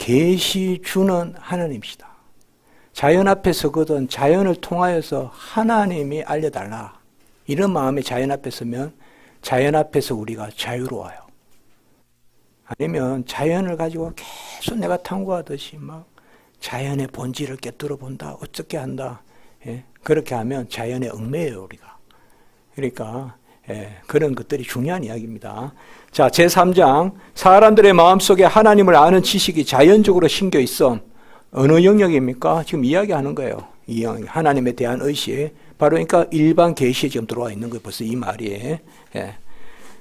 계시 주는 하나님이시다. 자연 앞에 서거든 자연을 통하여서 하나님이 알려달라. 이런 마음에 자연 앞에 서면 자연 앞에서 우리가 자유로워요. 아니면 자연을 가지고 계속 내가 탐구하듯이 막 자연의 본질을 깨뜨려 본다. 어떻게 한다. 예? 그렇게 하면 자연에 얽매여요, 우리가. 그러니까 그런 것들이 중요한 이야기입니다. 자, 제3장 사람들의 마음속에 하나님을 아는 지식이 자연적으로 심겨 있어. 어느 영역입니까? 지금 이야기하는 거예요. 이 영역, 하나님에 대한 의식. 바로 그러니까 일반 계시에 지금 들어와 있는 거예요. 벌써 이 말이.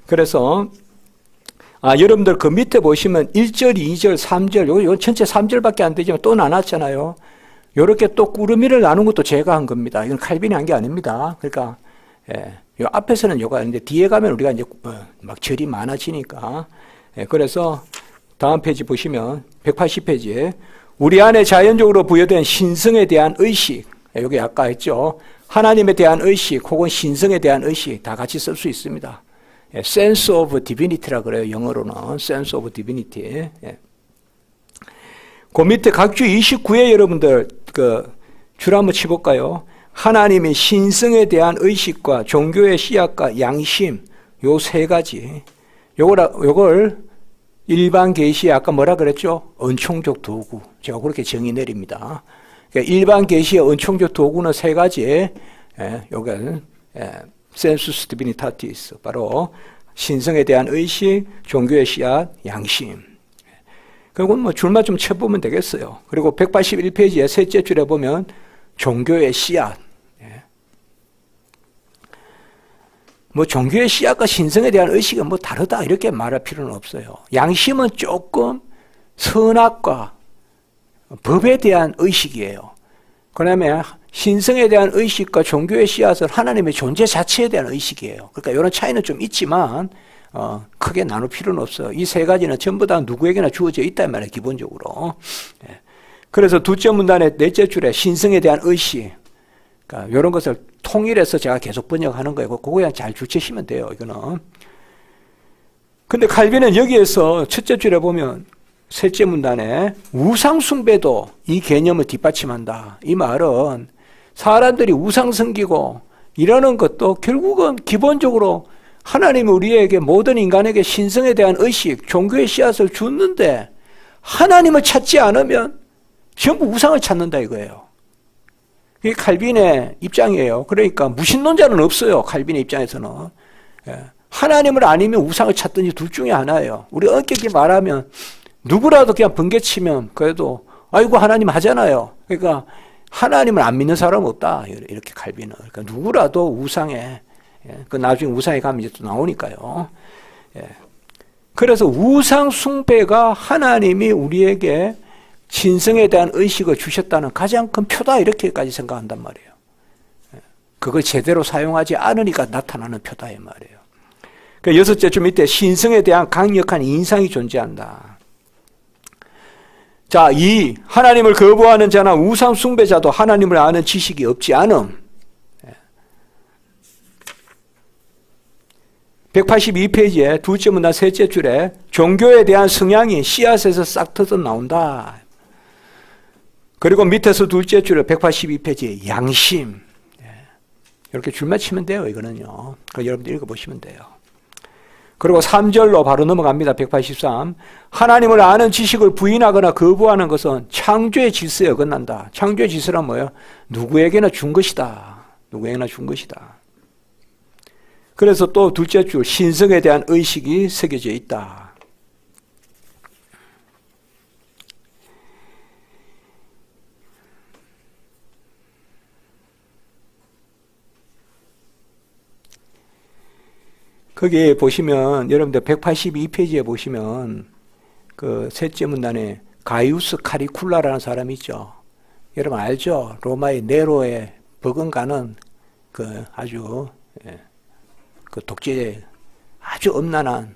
그래서 여러분들 그 밑에 보시면 1절, 2절, 3절, 이건 전체 3절밖에 안 되지만 또 나눴잖아요. 이렇게 또 꾸러미를 나눈 것도 제가 한 겁니다. 이건 칼빈이 한 게 아닙니다. 그러니까 요 앞에서는 요가 있는데 뒤에 가면 우리가 이제 막 절이 많아지니까. 그래서 다음 페이지 보시면 180페이지에 우리 안에 자연적으로 부여된 신성에 대한 의식, 여기 아까 했죠. 하나님에 대한 의식 혹은 신성에 대한 의식 다 같이 쓸 수 있습니다. sense of divinity라 그래요. 영어로는 sense of divinity. 그 밑에 각주 29에 여러분들 줄 한번 치볼까요? 하나님의 신성에 대한 의식과 종교의 씨앗과 양심 요 세 가지 요걸 일반 계시에 아까 뭐라 그랬죠? 은총적 도구. 제가 그렇게 정의 내립니다. 그러니까 일반 계시의 은총적 도구는 세 가지. 요게 sensus divinitatis, 바로 신성에 대한 의식, 종교의 씨앗, 양심. 그리고 뭐 줄만 좀 쳐보면 되겠어요. 그리고 181페이지의 셋째 줄에 보면 종교의 씨앗. 뭐 종교의 씨앗과 신성에 대한 의식은 뭐 다르다 이렇게 말할 필요는 없어요. 양심은 조금 선악과 법에 대한 의식이에요. 그다음에 신성에 대한 의식과 종교의 씨앗은 하나님의 존재 자체에 대한 의식이에요. 그러니까 이런 차이는 좀 있지만 크게 나눌 필요는 없어요. 이 세 가지는 전부 다 누구에게나 주어져 있단 말이에요. 기본적으로. 그래서 두째 문단의 넷째 줄에 신성에 대한 의식, 그러니까 이런 것을 통일해서 제가 계속 번역하는 거예요. 그거 그냥 잘 주치시면 돼요. 이거는. 근데 칼빈은 여기에서 첫째 줄에 보면 셋째 문단에 우상 숭배도 이 개념을 뒷받침한다. 이 말은 사람들이 우상 섬기고 이러는 것도 결국은 기본적으로 하나님이 우리에게 모든 인간에게 신성에 대한 의식, 종교의 씨앗을 줬는데 하나님을 찾지 않으면 전부 우상을 찾는다 이거예요. 이게 칼빈의 입장이에요. 그러니까 무신론자는 없어요. 칼빈의 입장에서는. 하나님을 아니면 우상을 찾든지 둘 중에 하나예요. 우리 엄격히 말하면 누구라도 그냥 번개치면 그래도 아이고 하나님 하잖아요. 그러니까 하나님을 안 믿는 사람은 없다. 이렇게 칼빈은. 그러니까 누구라도 우상에, 그 나중에 우상에 가면 이제 또 나오니까요. 그래서 우상 숭배가 하나님이 우리에게 신성에 대한 의식을 주셨다는 가장 큰 표다 이렇게까지 생각한단 말이에요. 그걸 제대로 사용하지 않으니까 나타나는 표다 이 말이에요. 그 여섯째 줄 밑에 신성에 대한 강력한 인상이 존재한다. 자, 이 하나님을 거부하는 자나 우상 숭배자도 하나님을 아는 지식이 없지 않음. 182페이지에 둘째 문단 셋째 줄에 종교에 대한 성향이 씨앗에서 싹 터져 나온다. 그리고 밑에서 둘째 줄에 182페이지에 양심. 이렇게 줄만 치면 돼요. 이거는요. 여러분들 읽어보시면 돼요. 그리고 3절로 바로 넘어갑니다. 183. 하나님을 아는 지식을 부인하거나 거부하는 것은 창조의 질서에 어긋난다. 창조의 질서란 뭐예요? 누구에게나 준 것이다. 누구에게나 준 것이다. 그래서 또 둘째 줄 신성에 대한 의식이 새겨져 있다. 거기에 보시면 여러분들 182페이지에 보시면 그 셋째 문단에 가이우스 카리쿨라라는 사람이 있죠. 여러분 알죠? 로마의 네로의 버금가는 그 아주 그 독재 아주 엄난한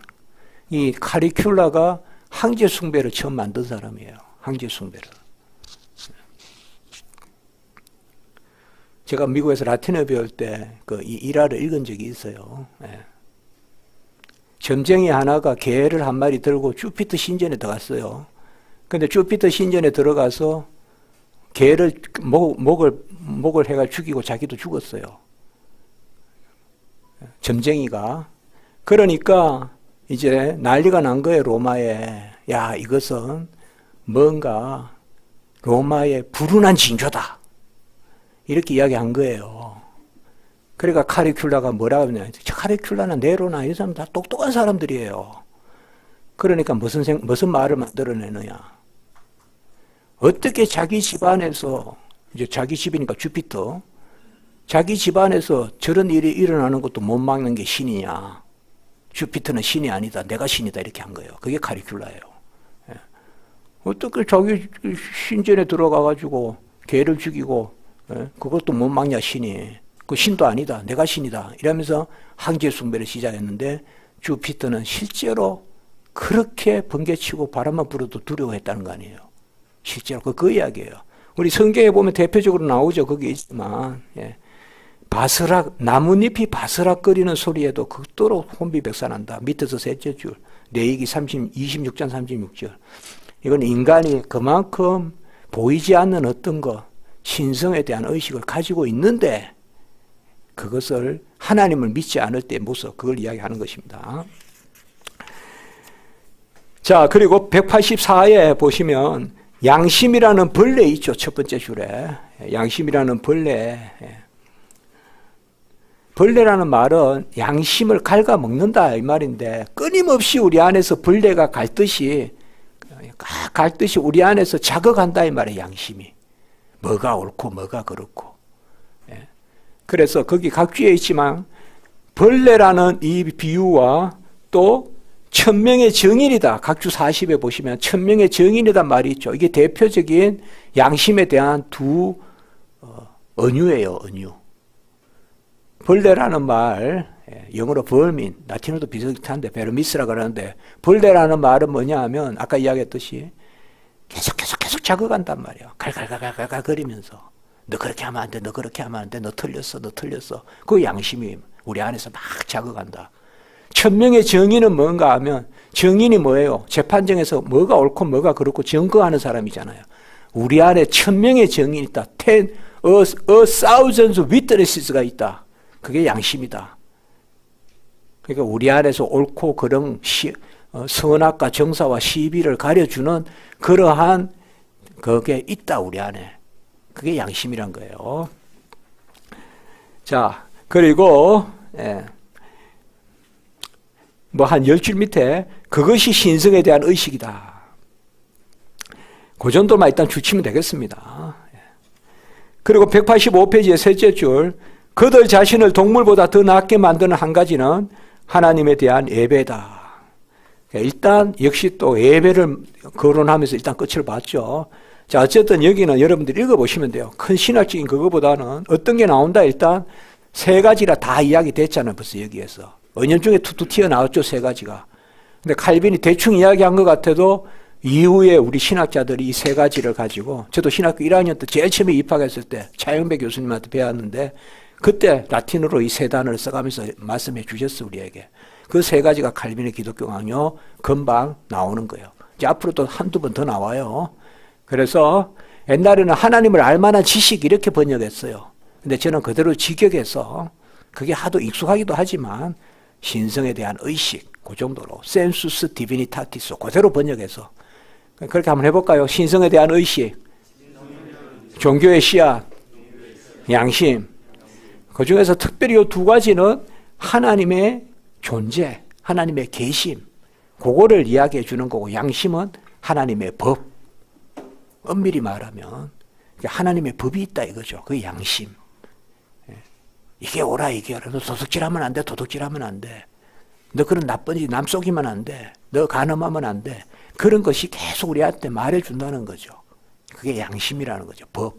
이 카리큘라가 황제 숭배를 처음 만든 사람이에요. 황제 숭배를. 제가 미국에서 라틴어 배울 때 그 이 일화를 읽은 적이 있어요. 점쟁이 하나가 개를 한 마리 들고 주피터 신전에 들어갔어요. 근데 주피터 신전에 들어가서 개를 목을 해가 죽이고 자기도 죽었어요. 점쟁이가. 그러니까 이제 난리가 난 거예요, 로마에. 야, 이것은 뭔가 로마의 불운한 징조다. 이렇게 이야기한 거예요. 그러니까 카리큘라가 뭐라고 하냐. 카리큘라나 네로나 이 사람 다 똑똑한 사람들이에요. 그러니까 무슨 말을 만들어내느냐. 어떻게 자기 집안에서, 이제 자기 집이니까 주피터, 자기 집안에서 저런 일이 일어나는 것도 못 막는 게 신이냐. 주피터는 신이 아니다. 내가 신이다. 이렇게 한 거예요. 그게 카리큘라예요. 예. 어떻게 자기 신전에 들어가가지고 개를 죽이고, 예? 그것도 못 막냐, 신이. 그 신도 아니다. 내가 신이다. 이러면서 황제 숭배를 시작했는데 주피터는 실제로 그렇게 번개치고 바람만 불어도 두려워했다는 거 아니에요. 실제로 그 이야기예요. 우리 성경에 보면 대표적으로 나오죠. 거기 있지만, 예. 바스락, 나뭇잎이 바스락거리는 소리에도 극도로 혼비백산한다. 밑에서 셋째 줄, 레위기 26장 36절. 이건 인간이 그만큼 보이지 않는 어떤 것, 신성에 대한 의식을 가지고 있는데 그것을 하나님을 믿지 않을 때의 모습, 그걸 이야기하는 것입니다. 자, 그리고 184에 보시면 양심이라는 벌레 있죠. 첫 번째 줄에. 양심이라는 벌레. 벌레라는 말은 양심을 갉아먹는다 이 말인데 끊임없이 우리 안에서 벌레가 갈듯이 우리 안에서 자극한다 이 말이에요. 양심이. 뭐가 옳고 뭐가 그렇고. 그래서 거기 각주에 있지만 벌레라는 이 비유와 또 천명의 정인이다. 각주 40에 보시면 천명의 정인이란 말이 있죠. 이게 대표적인 양심에 대한 두 언유예요. 언유. 벌레라는 말, 영어로 벌민, 라틴어도 비슷한데 베르미스라 그러는데 벌레라는 말은 뭐냐 하면 아까 이야기했듯이 계속 자극한단 말이야. 갈갈갈갈갈 거리면서 너 그렇게 하면 안 돼, 너 그렇게 하면 안 돼, 너 틀렸어. 그 양심이 우리 안에서 막 자극한다. 천명의 정의는 뭔가 하면 정인이 뭐예요? 재판정에서 뭐가 옳고 뭐가 그렇고 증거하는 사람이잖아요. 우리 안에 천명의 정인이 있다. a thousands witnesses가 있다. 그게 양심이다. 그러니까 우리 안에서 옳고 그른 선악과 정사와 시비를 가려주는 그러한 그게 있다 우리 안에. 그게 양심이란 거예요. 자, 그리고 뭐 한 10줄 밑에 그것이 신성에 대한 의식이다. 그 정도만 일단 주치면 되겠습니다. 그리고 185페이지의 셋째 줄, 그들 자신을 동물보다 더 낫게 만드는 한 가지는 하나님에 대한 예배다. 일단 역시 또 예배를 거론하면서 일단 끝을 봤죠. 자, 어쨌든 여기는 여러분들이 읽어보시면 돼요. 큰 신학적인 그거보다는 어떤 게 나온다. 일단 세 가지라 다 이야기됐잖아요. 벌써 여기에서. 은연중에 툭툭 튀어나왔죠. 세 가지가. 근데 칼빈이 대충 이야기한 것 같아도 이후에 우리 신학자들이 이 세 가지를 가지고, 저도 신학교 1학년 때 제일 처음에 입학했을 때 차영배 교수님한테 배웠는데 그때 라틴어로 이 세 단어를 써가면서 말씀해 주셨어 우리에게. 그 세 가지가 칼빈의 기독교 강요 금방 나오는 거예요. 이제 앞으로 또 한두 번 더 나와요. 그래서 옛날에는 하나님을 알만한 지식 이렇게 번역했어요. 근데 저는 그대로 직역해서 그게 하도 익숙하기도 하지만 신성에 대한 의식 그 정도로 센수스 디비니타티스 그대로 번역해서 그렇게 한번 해볼까요? 신성에 대한 의식, 종교의 씨앗, 양심. 그 중에서 특별히 이 두 가지는 하나님의 존재, 하나님의 계심, 그거를 이야기해 주는 거고, 양심은 하나님의 법. 엄밀히 말하면 하나님의 법이 있다 이거죠. 그게 양심. 이게 옳아, 이게 옳아. 너 도둑질하면 안 돼, 도둑질하면 안 돼. 너 그런 나쁜 짓 남 속이면 안 돼. 너 간음하면 안 돼. 그런 것이 계속 우리한테 말해준다는 거죠. 그게 양심이라는 거죠. 법.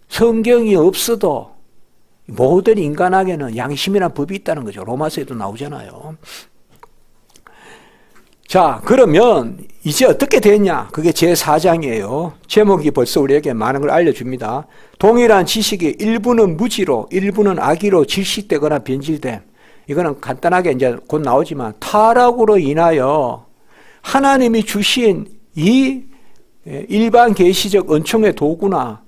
성경이 없어도 모든 인간에게는 양심이라는 법이 있다는 거죠. 로마서에도 나오잖아요. 자, 그러면 이제 어떻게 됐냐? 그게 제4장이에요. 제목이 벌써 우리에게 많은 걸 알려줍니다. 동일한 지식이 일부는 무지로, 일부는 악의로 질식되거나 변질됨. 이거는 간단하게 이제 곧 나오지만 타락으로 인하여 하나님이 주신 이 일반 계시적 은총의 도구나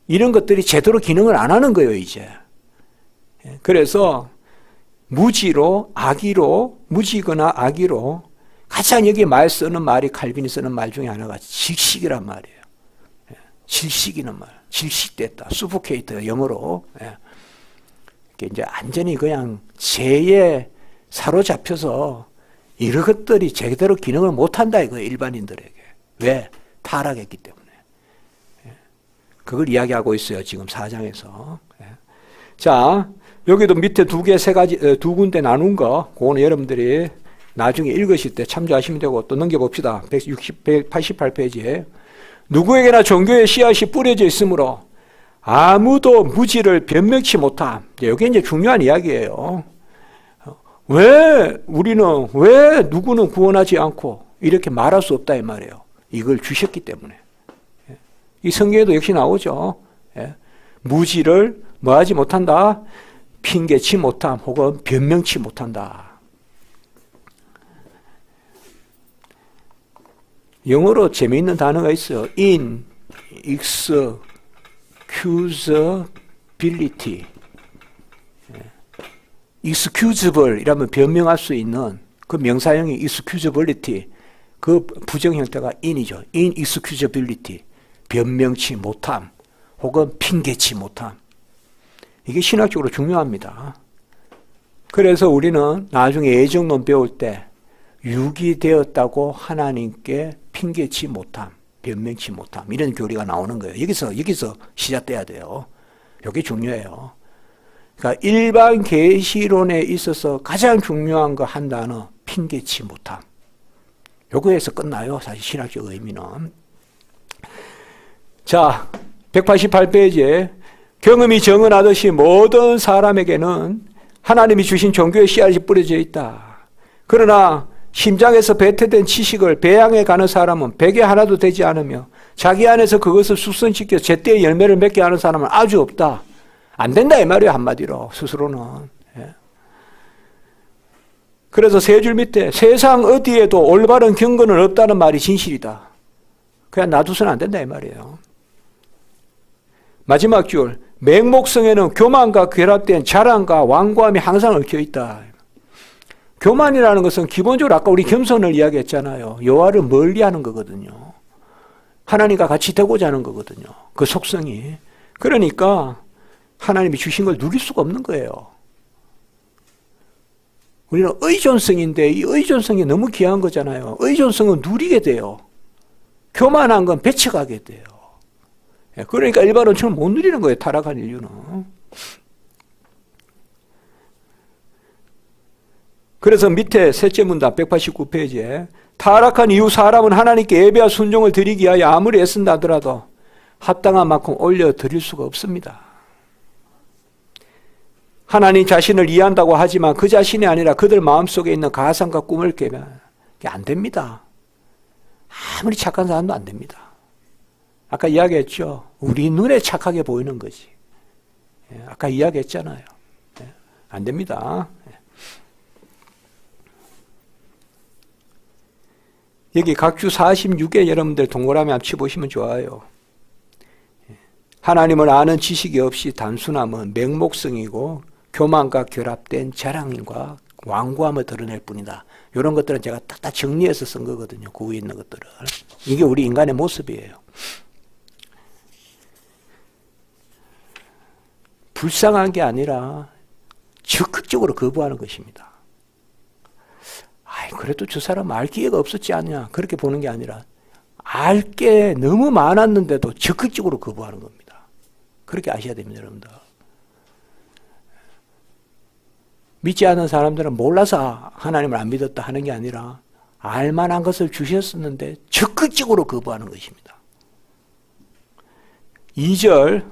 이런 것들이 제대로 기능을 안 하는 거예요, 이제. 그래서 무지로, 악의로, 무지거나 악의로 가장 여기 말 쓰는 말이 칼빈이 쓰는 말 중에 하나가 질식이란 말이에요. 질식이는 말. 질식됐다. 수포케이터 영어로. 이제 완전히 그냥 죄에 사로잡혀서 이런 것들이 제대로 기능을 못한다 이거예요, 일반인들에게. 왜? 타락했기 때문에. 그걸 이야기하고 있어요, 지금 4장에서. 자, 여기도 밑에 두 군데 나눈 거, 그거는 여러분들이 나중에 읽으실 때 참조하시면 되고, 또 넘겨봅시다. 188페이지에. 누구에게나 종교의 씨앗이 뿌려져 있으므로 아무도 무지를 변명치 못함. 이게 이제 중요한 이야기예요. 왜 누구는 구원하지 않고 이렇게 말할 수 없다 이 말이에요. 이걸 주셨기 때문에. 이 성경에도 역시 나오죠. 무지를 뭐하지 못한다? 핑계치 못함 혹은 변명치 못한다. 영어로 재미있는 단어가 있어요. inexcusability. excusable 이라면 변명할 수 있는 그 명사형이 excusability. 그 부정 형태가 in이죠. inexcusability. 변명치 못함 혹은 핑계치 못함. 이게 신학적으로 중요합니다. 그래서 우리는 나중에 예정론 배울 때 유기되었다고 하나님께 핑계치 못함, 변명치 못함 이런 교리가 나오는 거예요. 여기서 시작돼야 돼요. 이게 중요해요. 그러니까 일반 계시론에 있어서 가장 중요한 거 한 단어 핑계치 못함. 요거에서 끝나요. 사실 신학적 의미는. 자, 188페이지에 경험이 정언하듯이 모든 사람에게는 하나님이 주신 종교의 씨앗이 뿌려져 있다. 그러나 심장에서 배태된 지식을 배양해 가는 사람은 백에 하나도 되지 않으며 자기 안에서 그것을 숙성시켜 제때의 열매를 맺게 하는 사람은 아주 없다. 안 된다 이 말이에요, 한마디로 스스로는. 그래서 세 줄 밑에 세상 어디에도 올바른 경건은 없다는 말이 진실이다. 그냥 놔두서는 안 된다 이 말이에요. 마지막 줄, 맹목성에는 교만과 결합된 자랑과 완고함이 항상 얽혀 있다. 교만이라는 것은 기본적으로 아까 우리 겸손을 이야기했잖아요. 여호와를 멀리하는 거거든요. 하나님과 같이 되고자 하는 거거든요. 그 속성이. 그러니까 하나님이 주신 걸 누릴 수가 없는 거예요. 우리는 의존성인데 이 의존성이 너무 귀한 거잖아요. 의존성은 누리게 돼요. 교만한 건 배척하게 돼요. 그러니까 일반론처럼 못 누리는 거예요. 타락한 인류는. 그래서 밑에 셋째 문단 189페이지에 타락한 이후 사람은 하나님께 예배와 순종을 드리기 위하여 아무리 애쓴다 하더라도 합당한 만큼 올려드릴 수가 없습니다. 하나님 자신을 이해한다고 하지만 그 자신이 아니라 그들 마음속에 있는 가상과 꿈을 깨면 안 됩니다. 아무리 착한 사람도 안 됩니다. 아까 이야기했죠. 우리 눈에 착하게 보이는 거지. 아까 이야기했잖아요. 안 됩니다. 여기 각주 46에 여러분들 동그라미 한번 쳐보시면 좋아요. 하나님을 아는 지식이 없이 단순함은 맹목성이고 교만과 결합된 자랑과 완고함을 드러낼 뿐이다. 이런 것들은 제가 딱 정리해서 쓴 거거든요. 그 위에 있는 것들을. 이게 우리 인간의 모습이에요. 불쌍한 게 아니라 적극적으로 거부하는 것입니다. 그래도 저 사람 알 기회가 없었지 않냐 그렇게 보는 게 아니라 알 게 너무 많았는데도 적극적으로 거부하는 겁니다. 그렇게 아셔야 됩니다, 여러분들. 믿지 않는 사람들은 몰라서 하나님을 안 믿었다 하는 게 아니라 알만한 것을 주셨었는데 적극적으로 거부하는 것입니다. 2절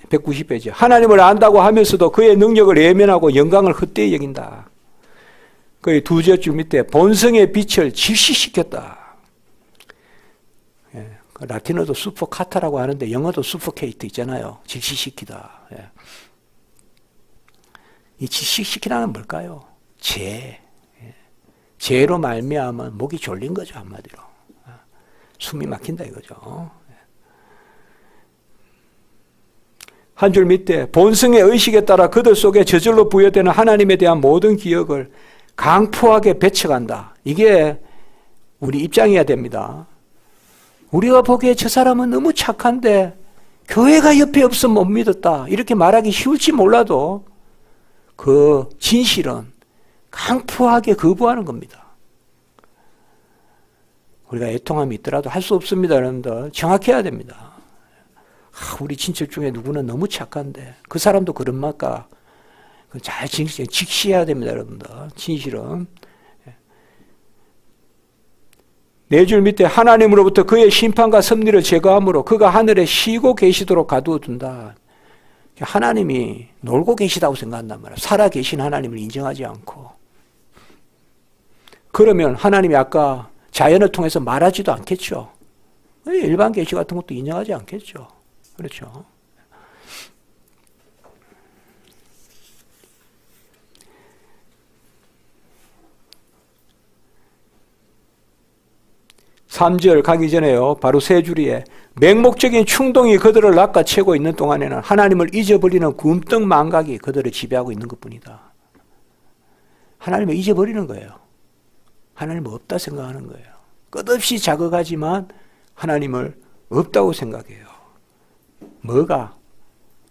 190페이지 하나님을 안다고 하면서도 그의 능력을 외면하고 영광을 헛되이 여긴다. 그 두 줄 밑에 본성의 빛을 질시시켰다. 라틴어도 수포카타라고 하는데 영어도 수포케이트 있잖아요. 질시시키다. 이 질시시키다는 뭘까요? 죄. 죄로 말미암아 목이 졸린 거죠, 한마디로. 숨이 막힌다 이거죠. 한 줄 밑에 본성의 의식에 따라 그들 속에 저절로 부여되는 하나님에 대한 모든 기억을 강포하게 배척한다. 이게 우리 입장이어야 됩니다. 우리가 보기에 저 사람은 너무 착한데 교회가 옆에 없으면 못 믿었다. 이렇게 말하기 쉬울지 몰라도 그 진실은 강포하게 거부하는 겁니다. 우리가 애통함이 있더라도 할 수 없습니다. 여러분들 정확해야 됩니다. 우리 친척 중에 누구는 너무 착한데 그 사람도 그런 말까 잘 직시해야 됩니다. 여러분들 진실은. 네 줄 밑에 하나님으로부터 그의 심판과 섭리를 제거함으로 그가 하늘에 쉬고 계시도록 가두어 둔다. 하나님이 놀고 계시다고 생각한단 말이에요. 살아 계신 하나님을 인정하지 않고. 그러면 하나님이 아까 자연을 통해서 말하지도 않겠죠. 일반 계시 같은 것도 인정하지 않겠죠. 그렇죠. (3절) 가기 전에요. 바로 세 줄이에 맹목적인 충동이 그들을 낚아채고 있는 동안에는 하나님을 잊어버리는 굼떡 망각이 그들을 지배하고 있는 것뿐이다. 하나님을 잊어버리는 거예요. 하나님은 없다 생각하는 거예요. 끝없이 자극하지만 하나님을 없다고 생각해요. 뭐가?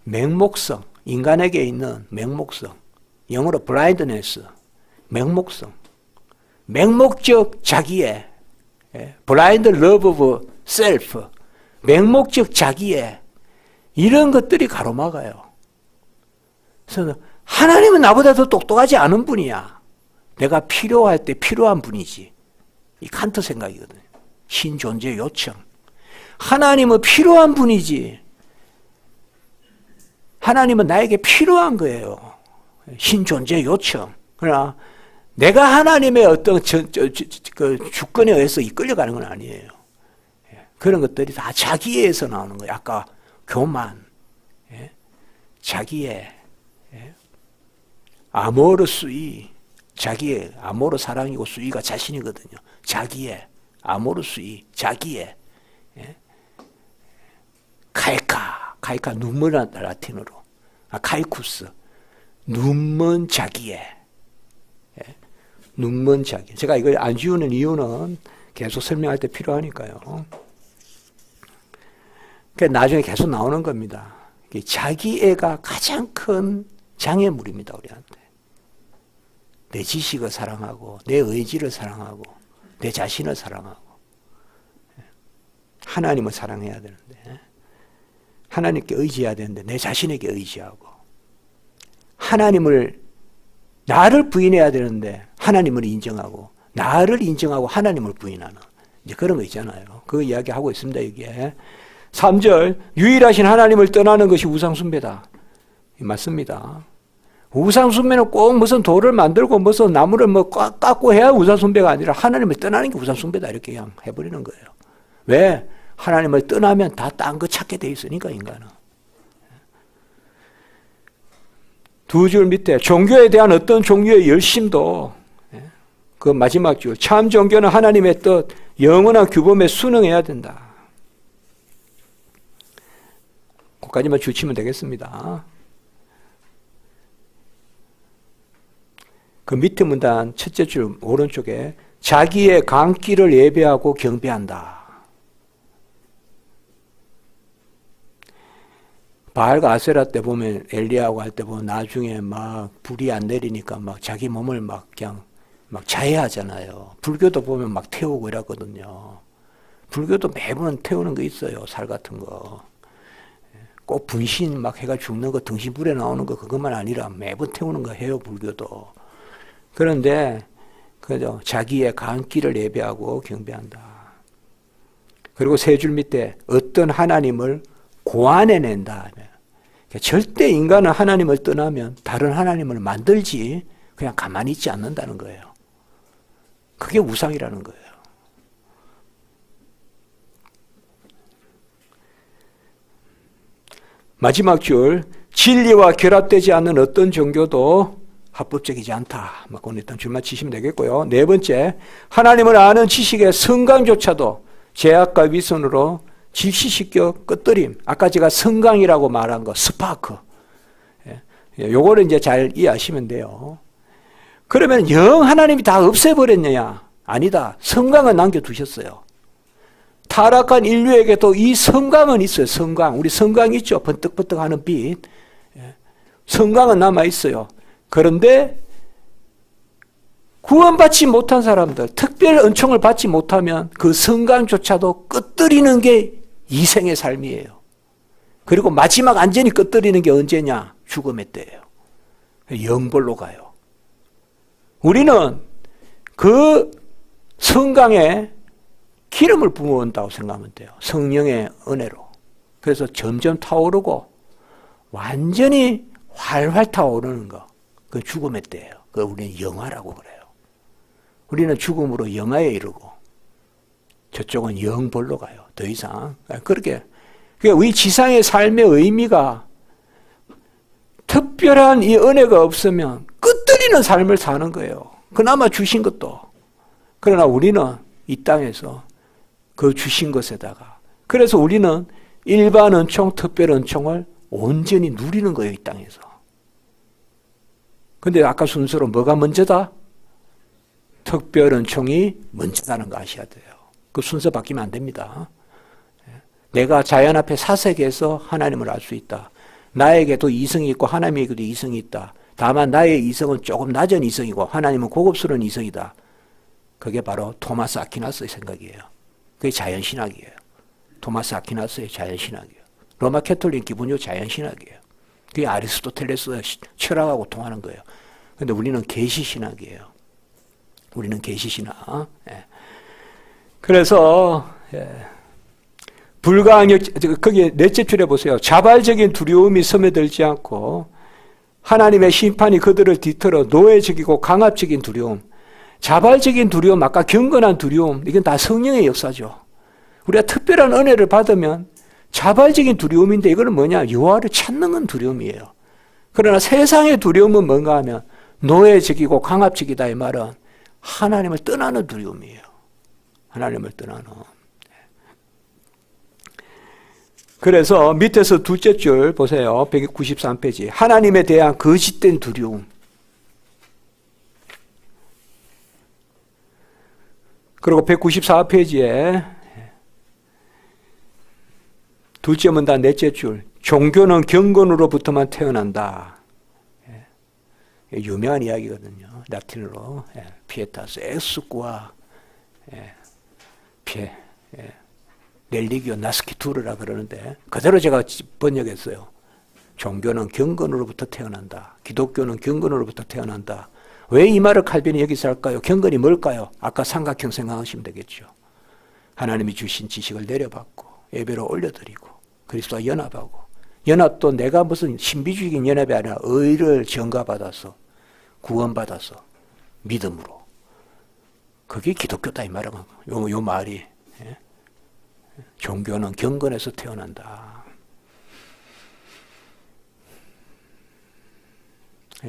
맹목성, 인간에게 있는 맹목성, 영어로 blindness, 맹목성, 맹목적 자기애, blind love of self, 맹목적 자기애, 이런 것들이 가로막아요. 그래서 하나님은 나보다 더 똑똑하지 않은 분이야. 내가 필요할 때 필요한 분이지. 이 칸트 생각이거든요. 신존재 요청. 하나님은 필요한 분이지. 하나님은 나에게 필요한 거예요. 신존재 요청. 그러나 내가 하나님의 어떤 그 주권에 의해서 이끌려가는 건 아니에요. 그런 것들이 다 자기애에서 나오는 거예요. 아까 교만, 자기애, 아모르 수이, 자기애, 아모르 사랑이고 수이가 자신이거든요. 자기애, 아모르 수이, 자기애, 카이카 눈먼 라틴어로, 카이쿠스, 눈먼 자기애, 눈먼 자기. 제가 이걸 안 지우는 이유는 계속 설명할 때 필요하니까요. 나중에 계속 나오는 겁니다. 자기애가 가장 큰 장애물입니다, 우리한테. 내 지식을 사랑하고, 내 의지를 사랑하고, 내 자신을 사랑하고, 하나님을 사랑해야 되는데, 하나님께 의지해야 되는데, 내 자신에게 의지하고, 나를 부인해야 되는데, 하나님을 인정하고, 나를 인정하고, 하나님을 부인하는, 이제 그런 거 있잖아요. 그 이야기 하고 있습니다, 여기에. 3절, 유일하신 하나님을 떠나는 것이 우상숭배다. 맞습니다. 우상숭배는 꼭 무슨 돌을 만들고 무슨 나무를 깎고 해야 우상숭배가 아니라 하나님을 떠나는 게 우상숭배다. 이렇게 그냥 해버리는 거예요. 왜? 하나님을 떠나면 다 딴 거 찾게 돼 있으니까, 인간은. 두 줄 밑에 종교에 대한 어떤 종류의 열심도, 그 마지막 줄, 참 종교는 하나님의 뜻, 영원한 규범에 순응해야 된다. 거기까지만 주치면 되겠습니다. 그 밑에 문단 첫째 줄 오른쪽에 자기의 강길을 예배하고 경배한다. 바알과 아세라 때 보면 엘리야하고 할 때 보면 나중에 막 불이 안 내리니까 막 자기 몸을 막 그냥 막 자해하잖아요. 불교도 보면 막 태우고 이러거든요. 불교도 매번 태우는 거 있어요. 살 같은 거. 꼭 분신 막 해가 죽는 거 등신불에 나오는 거 그것만 아니라 매번 태우는 거 해요. 불교도. 그런데 그죠? 자기의 강길을 예배하고 경배한다. 그리고 세 줄 밑에 어떤 하나님을 고안해낸다. 절대 인간은 하나님을 떠나면 다른 하나님을 만들지 그냥 가만히 있지 않는다는 거예요. 그게 우상이라는 거예요. 마지막 줄, 진리와 결합되지 않는 어떤 종교도 합법적이지 않다. 그건 일단 줄만 치시면 되겠고요. 네 번째, 하나님을 아는 지식의 성강조차도 제약과 위선으로 질시시켜 끄트림. 아까 제가 성강이라고 말한 거, 스파크. 요거를 이제 잘 이해하시면 돼요. 그러면 영 하나님이 다 없애버렸느냐? 아니다. 성강은 남겨두셨어요. 타락한 인류에게도 이 성강은 있어요. 성강. 우리 성강 있죠? 번뜩번뜩하는 빛. 성강은 남아있어요. 그런데 구원받지 못한 사람들, 특별 은총을 받지 못하면 그 성강조차도 끄트리는 게 이생의 삶이에요. 그리고 마지막 안전히 끄트리는 게 언제냐? 죽음의 때예요. 영벌로 가요. 우리는 그 성강에 기름을 부어온다고 생각하면 돼요. 성령의 은혜로. 그래서 점점 타오르고 완전히 활활 타오르는 거. 그 죽음의 때예요. 그 우리는 영화라고 그래요. 우리는 죽음으로 영화에 이르고 저쪽은 영벌로 가요. 더 이상. 그렇게. 우리 지상의 삶의 의미가 특별한 이 은혜가 없으면 끄트리는 삶을 사는 거예요. 그나마 주신 것도. 그러나 우리는 이 땅에서 그 주신 것에다가. 그래서 우리는 일반 은총, 특별 은총을 온전히 누리는 거예요. 이 땅에서. 근데 아까 순서로 뭐가 먼저다? 특별 은총이 먼저다는 거 아셔야 돼요. 그 순서 바뀌면 안 됩니다. 내가 자연 앞에 사색해서 하나님을 알 수 있다. 나에게도 이성이 있고 하나님에게도 이성이 있다. 다만 나의 이성은 조금 낮은 이성이고 하나님은 고급스러운 이성이다. 그게 바로 토마스 아퀴나스의 생각이에요. 그게 자연신학이에요. 토마스 아퀴나스의 자연신학이에요. 로마 캐톨릭 기본적으로 자연신학이에요. 그게 아리스토텔레스의 철학하고 통하는 거예요. 그런데 우리는 계시신학이에요. 우리는 계시신학. 예. 그래서 불가항력, 거기 넷째 줄에 보세요. 자발적인 두려움이 스며들지 않고 하나님의 심판이 그들을 뒤틀어 노예적이고 강압적인 두려움. 자발적인 두려움, 아까 경건한 두려움, 이건 다 성령의 역사죠. 우리가 특별한 은혜를 받으면 자발적인 두려움인데 이거는 뭐냐? 여호와를 찾는 건 두려움이에요. 그러나 세상의 두려움은 뭔가 하면 노예적이고 강압적이다 이 말은 하나님을 떠나는 두려움이에요. 하나님을 떠나는. 그래서 밑에서 둘째 줄 보세요. 193페이지. 하나님에 대한 거짓된 두려움. 그리고 194페이지에 둘째 문단 넷째 줄. 종교는 경건으로부터만 태어난다. 유명한 이야기거든요. 라틴어로. 피에타스 엑스쿠아 피에 렐리기오 나스키투르라 그러는데 그대로 제가 번역했어요. 종교는 경건으로부터 태어난다. 기독교는 경건으로부터 태어난다. 왜 이 말을 칼빈이 여기서 할까요? 경건이 뭘까요? 아까 삼각형 생각하시면 되겠죠. 하나님이 주신 지식을 내려받고 예배로 올려드리고 그리스도와 연합하고 연합도 내가 무슨 신비주의적인 연합이 아니라 의를 전가받아서 구원받아서 믿음으로 그게 기독교다 이 말은 요 말이 종교는 경건에서 태어난다.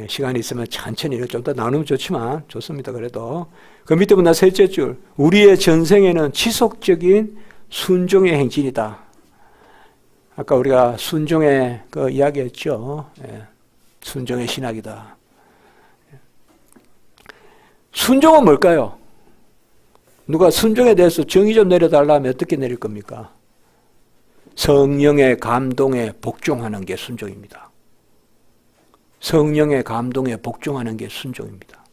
시간이 있으면 천천히 좀 더 나누면 좋지만 좋습니다. 그래도 그 밑에 보면 셋째 줄 우리의 전생에는 지속적인 순종의 행진이다. 아까 우리가 순종의 그 이야기했죠. 순종의 신학이다. 순종은 뭘까요? 누가 순종에 대해서 정의 좀 내려달라 하면 어떻게 내릴 겁니까? 성령의 감동에 복종하는 게 순종입니다. 성령의 감동에 복종하는 게 순종입니다.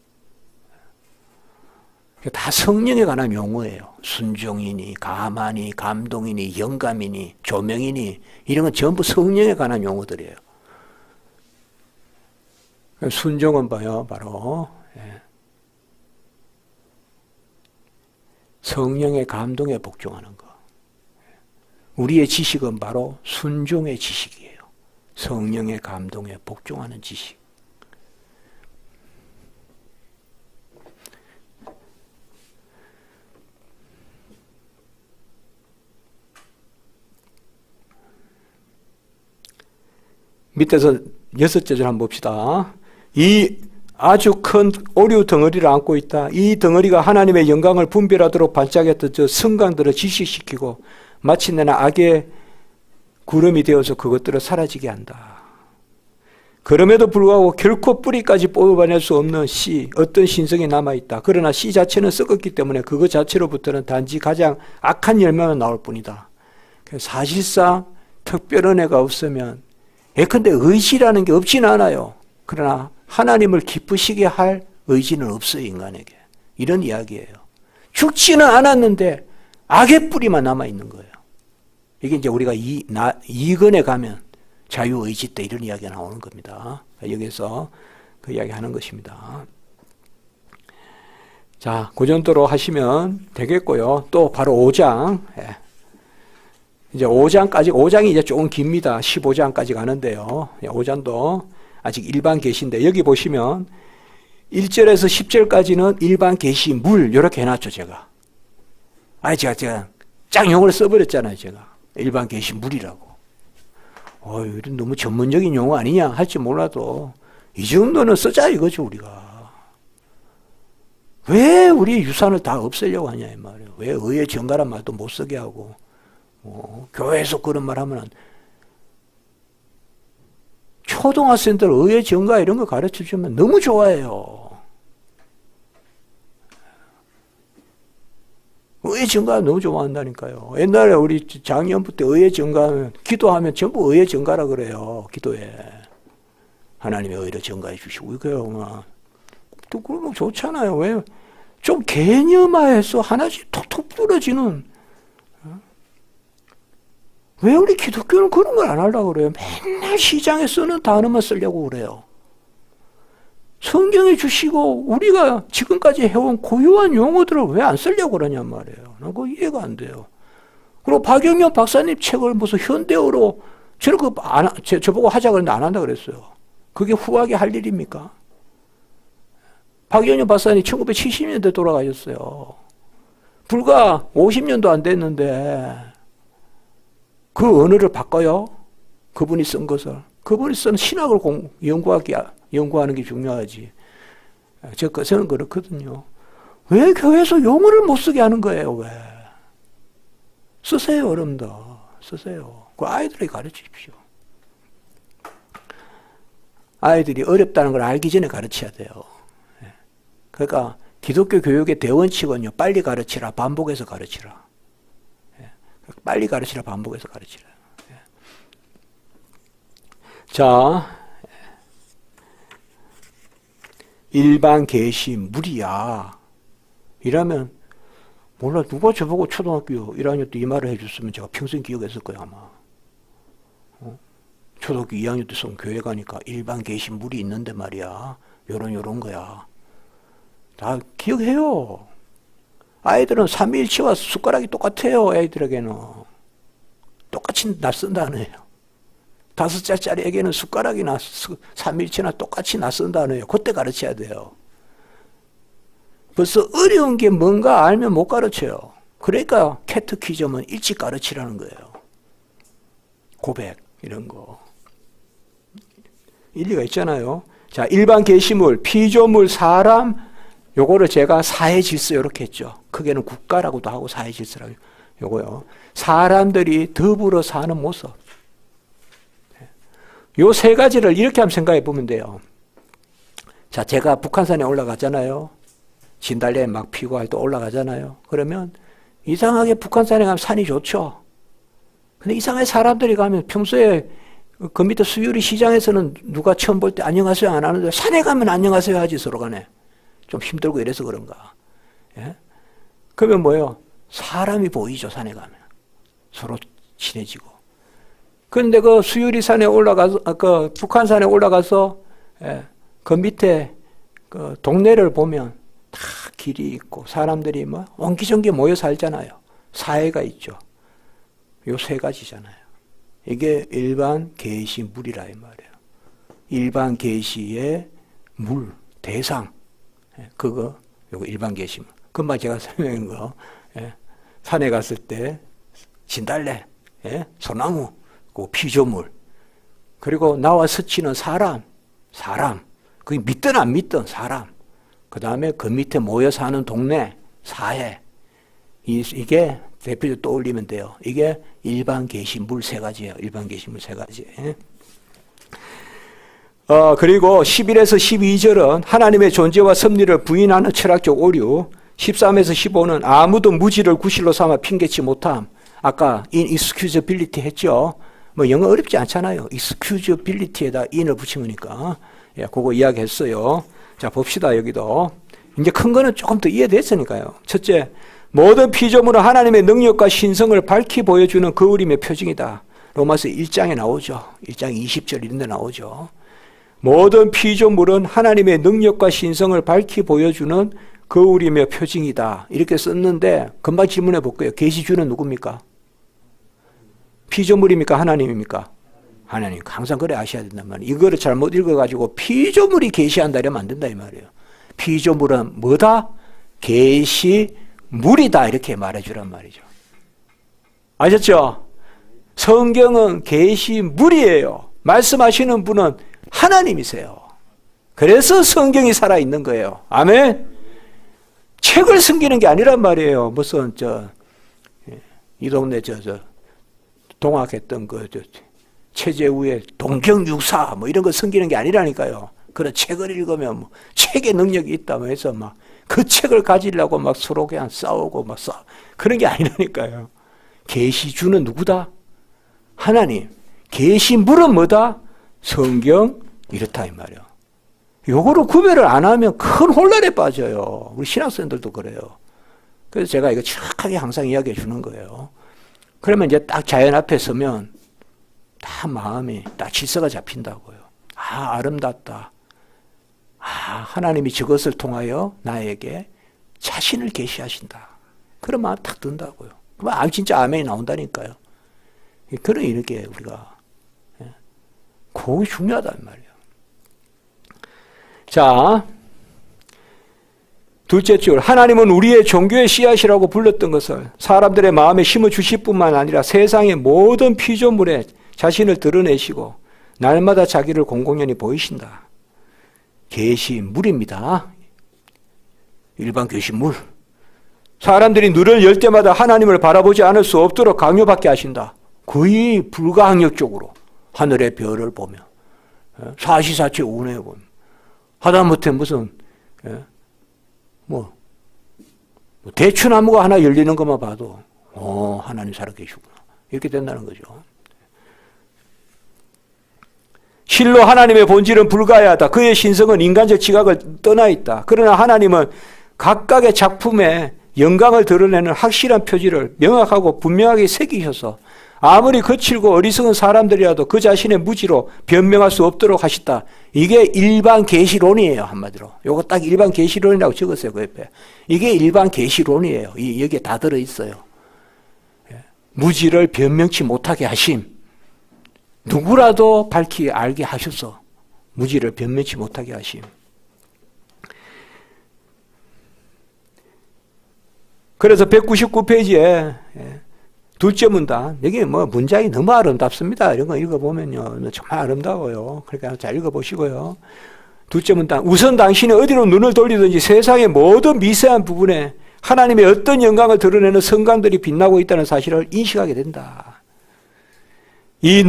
다 성령에 관한 용어예요. 순종이니, 감하니, 감동이니, 영감이니, 조명이니 이런 건 전부 성령에 관한 용어들이에요. 순종은 뭐예요? 바로 성령의 감동에 복종하는 거. 우리의 지식은 바로 순종의 지식이에요. 성령의 감동에 복종하는 지식. 밑에서 여섯째 줄 한번 봅시다. 이 아주 큰 오류 덩어리를 안고 있다. 이 덩어리가 하나님의 영광을 분별하도록 반짝였던 저 성강들을 지식시키고 마침내는 악의 구름이 되어서 그것들을 사라지게 한다. 그럼에도 불구하고 결코 뿌리까지 뽑아낼 수 없는 씨, 어떤 신성이 남아있다. 그러나 씨 자체는 썩었기 때문에 그것 자체로부터는 단지 가장 악한 열매만 나올 뿐이다. 사실상 특별한 애가 없으면 예컨대 의지라는 게 없지는 않아요. 그러나 하나님을 기쁘시게 할 의지는 없어요, 인간에게. 이런 이야기예요. 죽지는 않았는데 악의 뿌리만 남아있는 거예요. 이게 이제 우리가 이근에 가면 자유의지 때 이런 이야기가 나오는 겁니다. 여기서 그 이야기 하는 것입니다. 자, 그 정도로 하시면 되겠고요. 또 바로 5장. 이제 5장이 이제 조금 깁니다. 15장까지 가는데요. 5장도 아직 일반 계시인데, 여기 보시면 1절에서 10절까지는 일반 계시 물, 이렇게 해놨죠, 제가. 제가 짱용어를 써버렸잖아요, 제가. 일반 계시 물이라고. 이런 너무 전문적인 용어 아니냐 할지 몰라도 이 정도는 쓰자 이거죠, 우리가. 왜 우리 유산을 다 없애려고 하냐 이 말이에요. 왜 의의 정가란 말도 못 쓰게 하고 교회에서 그런 말 하면 초등학생들 의의 정가 이런 거 가르쳐주면 너무 좋아해요. 의의 정가 너무 좋아한다니까요. 옛날에 우리 작년부 때 의의 정가하면 기도하면 전부 의의 정가라 그래요. 기도에 하나님의 의를 정가해 주시고 이거요. 또 그러면 좋잖아요. 왜? 좀 개념화해서 하나씩 톡톡 부러지는. 왜 우리 기독교는 그런 걸 안 하려고 그래요? 맨날 시장에 쓰는 단어만 쓰려고 그래요. 성경에 주시고 우리가 지금까지 해온 고유한 용어들을 왜 안 쓰려고 그러냔 말이에요. 난 그거 이해가 안 돼요. 그리고 박영현 박사님 책을 무슨 현대어로 저보고 하자 그랬는데 안 한다 그랬어요. 그게 후하게 할 일입니까? 박영현 박사님 1970년대 돌아가셨어요. 불과 50년도 안 됐는데 그 언어를 바꿔요? 그분이 쓴 것을. 그분이 쓴 신학을 연구하는 게 중요하지. 저는 그렇거든요. 왜 교회에서 용어를 못 쓰게 하는 거예요, 왜? 쓰세요, 여러분들. 쓰세요. 그 아이들에게 가르치십시오. 아이들이 어렵다는 걸 알기 전에 가르쳐야 돼요. 그러니까 기독교 교육의 대원칙은요, 빨리 가르치라, 반복해서 가르치라. 빨리 가르치라, 반복해서 가르치라. 자, 일반 계시 무리야. 이러면 몰라, 누가 저보고 초등학교 1학년 때 이 말을 해줬으면 제가 평생 기억했을 거야, 아마. 초등학교 2학년 때 성교회 가니까 일반 계시 물이 있는데 말이야. 요런 거야. 다 기억해요. 아이들은 삼위일체와 숟가락이 똑같아요, 애들에게는. 똑같이 낯선 단어예요. 5살짜리 애기는 숟가락이나 삼위일체나 똑같이 낯선 단어예요. 그때 가르쳐야 돼요. 벌써 어려운 게 뭔가 알면 못 가르쳐요. 그러니까 캐트키즘은 일찍 가르치라는 거예요. 고백 이런 거. 일리가 있잖아요. 자, 일반 계시물, 피조물, 사람, 요거를 제가 사회질서 이렇게 했죠. 크게는 국가라고도 하고 사회질서라고. 요거요. 사람들이 더불어 사는 모습. 요 세 가지를 이렇게 한번 생각해 보면 돼요. 자, 제가 북한산에 올라가잖아요. 진달래 막 피고 할 때 올라가잖아요. 그러면 이상하게 북한산에 가면 산이 좋죠. 근데 이상하게 사람들이 가면 평소에 그 밑에 수유리 시장에서는 누가 처음 볼 때 안녕하세요 안 하는데 산에 가면 안녕하세요 하지 서로 간에. 좀 힘들고 이래서 그런가. 예? 그러면 뭐예요? 사람이 보이죠, 산에 가면. 서로 친해지고. 그런데 그 수유리 산에 올라가서, 그 북한산에 올라가서, 예, 그 밑에 그 동네를 보면 다 길이 있고 사람들이 뭐 옹기종기 모여 살잖아요. 사회가 있죠. 요 세 가지잖아요. 이게 일반 계시 물이라 이 말이에요. 일반 계시의 물, 대상. 그거, 요거 일반 계시물. 금방 제가 설명한 거. 예. 산에 갔을 때, 진달래, 예? 소나무, 그 피조물. 그리고 나와 스치는 사람. 그게 믿든 안 믿든 사람. 그 다음에 그 밑에 모여 사는 동네, 사회. 이게 대표적으로 떠올리면 돼요. 이게 일반 계시물 세 가지예요. 일반 계시물 세 가지. 그리고 11에서 12절은 하나님의 존재와 섭리를 부인하는 철학적 오류. 13에서 15는 아무도 무지를 구실로 삼아 핑계치 못함. 아까 inexcusability 했죠. 뭐 영어 어렵지 않잖아요. excusability에다 in을 붙인 거니까. 예, 그거 이야기했어요. 자, 봅시다. 여기도. 이제 큰 거는 조금 더 이해됐으니까요. 첫째, 모든 피조물은 하나님의 능력과 신성을 밝히 보여주는 거울임의 표징이다. 로마서 1장에 나오죠. 1장 20절 이런 데 나오죠. 모든 피조물은 하나님의 능력과 신성을 밝히 보여주는 거울이며 표징이다. 이렇게 썼는데 금방 질문해 볼게요. 계시주는 누굽니까? 피조물입니까? 하나님입니까? 하나님. 항상 그래 아셔야 된단 말이에요. 이거를 잘못 읽어가지고 피조물이 계시한다 이러면 안 된다 이 말이에요. 피조물은 뭐다? 계시물이다 이렇게 말해주란 말이죠. 아셨죠? 성경은 계시물이에요. 말씀하시는 분은 하나님이세요. 그래서 성경이 살아있는 거예요. 아멘? 책을 숨기는 게 아니란 말이에요. 무슨 이 동네 동학했던 최재우의 동경육사 뭐 이런 거 숨기는 게 아니라니까요. 그런 책을 읽으면 뭐 책의 능력이 있다고 해서 막 그 책을 가지려고 막 서로 그냥 싸우고 막 그런 게 아니라니까요. 계시주는 누구다? 하나님. 계시물은 뭐다? 성경 이렇다 이 말이에요. 요거를 구별을 안 하면 큰 혼란에 빠져요. 우리 신학생들도 그래요. 그래서 제가 이거 정확하게 항상 이야기해 주는 거예요. 그러면 이제 딱 자연 앞에 서면 다 마음이 딱 질서가 잡힌다고요. 아, 아름답다. 아, 하나님이 저것을 통하여 나에게 자신을 계시하신다. 그런 마음 딱 든다고요. 그럼 진짜 아멘이 나온다니까요. 그런 이렇게 우리가 그거 중요하단 말이에요. 자, 둘째 줄. 하나님은 우리의 종교의 씨앗이라고 불렀던 것을 사람들의 마음에 심어 주실 뿐만 아니라 세상의 모든 피조물에 자신을 드러내시고 날마다 자기를 공공연히 보이신다. 계시물입니다. 일반 계시물. 사람들이 눈을 열 때마다 하나님을 바라보지 않을 수 없도록 강요받게 하신다. 거의 불가항력적으로 하늘의 별을 보며 사시사체 운해 보며 하다못해 무슨 대추나무가 하나 열리는 것만 봐도 하나님 살아계시구나 이렇게 된다는 거죠. 실로 하나님의 본질은 불가야하다. 그의 신성은 인간적 지각을 떠나 있다. 그러나 하나님은 각각의 작품에 영광을 드러내는 확실한 표지를 명확하고 분명하게 새기셔서 아무리 거칠고 어리석은 사람들이라도 그 자신의 무지로 변명할 수 없도록 하셨다. 이게 일반 계시론이에요. 한마디로. 요거 딱 일반 계시론이라고 적었어요. 그 옆에. 이게 일반 계시론이에요. 여기에 다 들어있어요. 무지를 변명치 못하게 하심. 누구라도 밝히 알게 하셔서 무지를 변명치 못하게 하심. 그래서 199페이지에 둘째 문단, 여기 뭐 문장이 너무 아름답습니다. 이런 거 읽어보면요. 정말 아름다워요. 그러니까 잘 읽어보시고요. 둘째 문단, 우선 당신이 어디로 눈을 돌리든지 세상의 모든 미세한 부분에 하나님의 어떤 영광을 드러내는 성광들이 빛나고 있다는 사실을 인식하게 된다. 이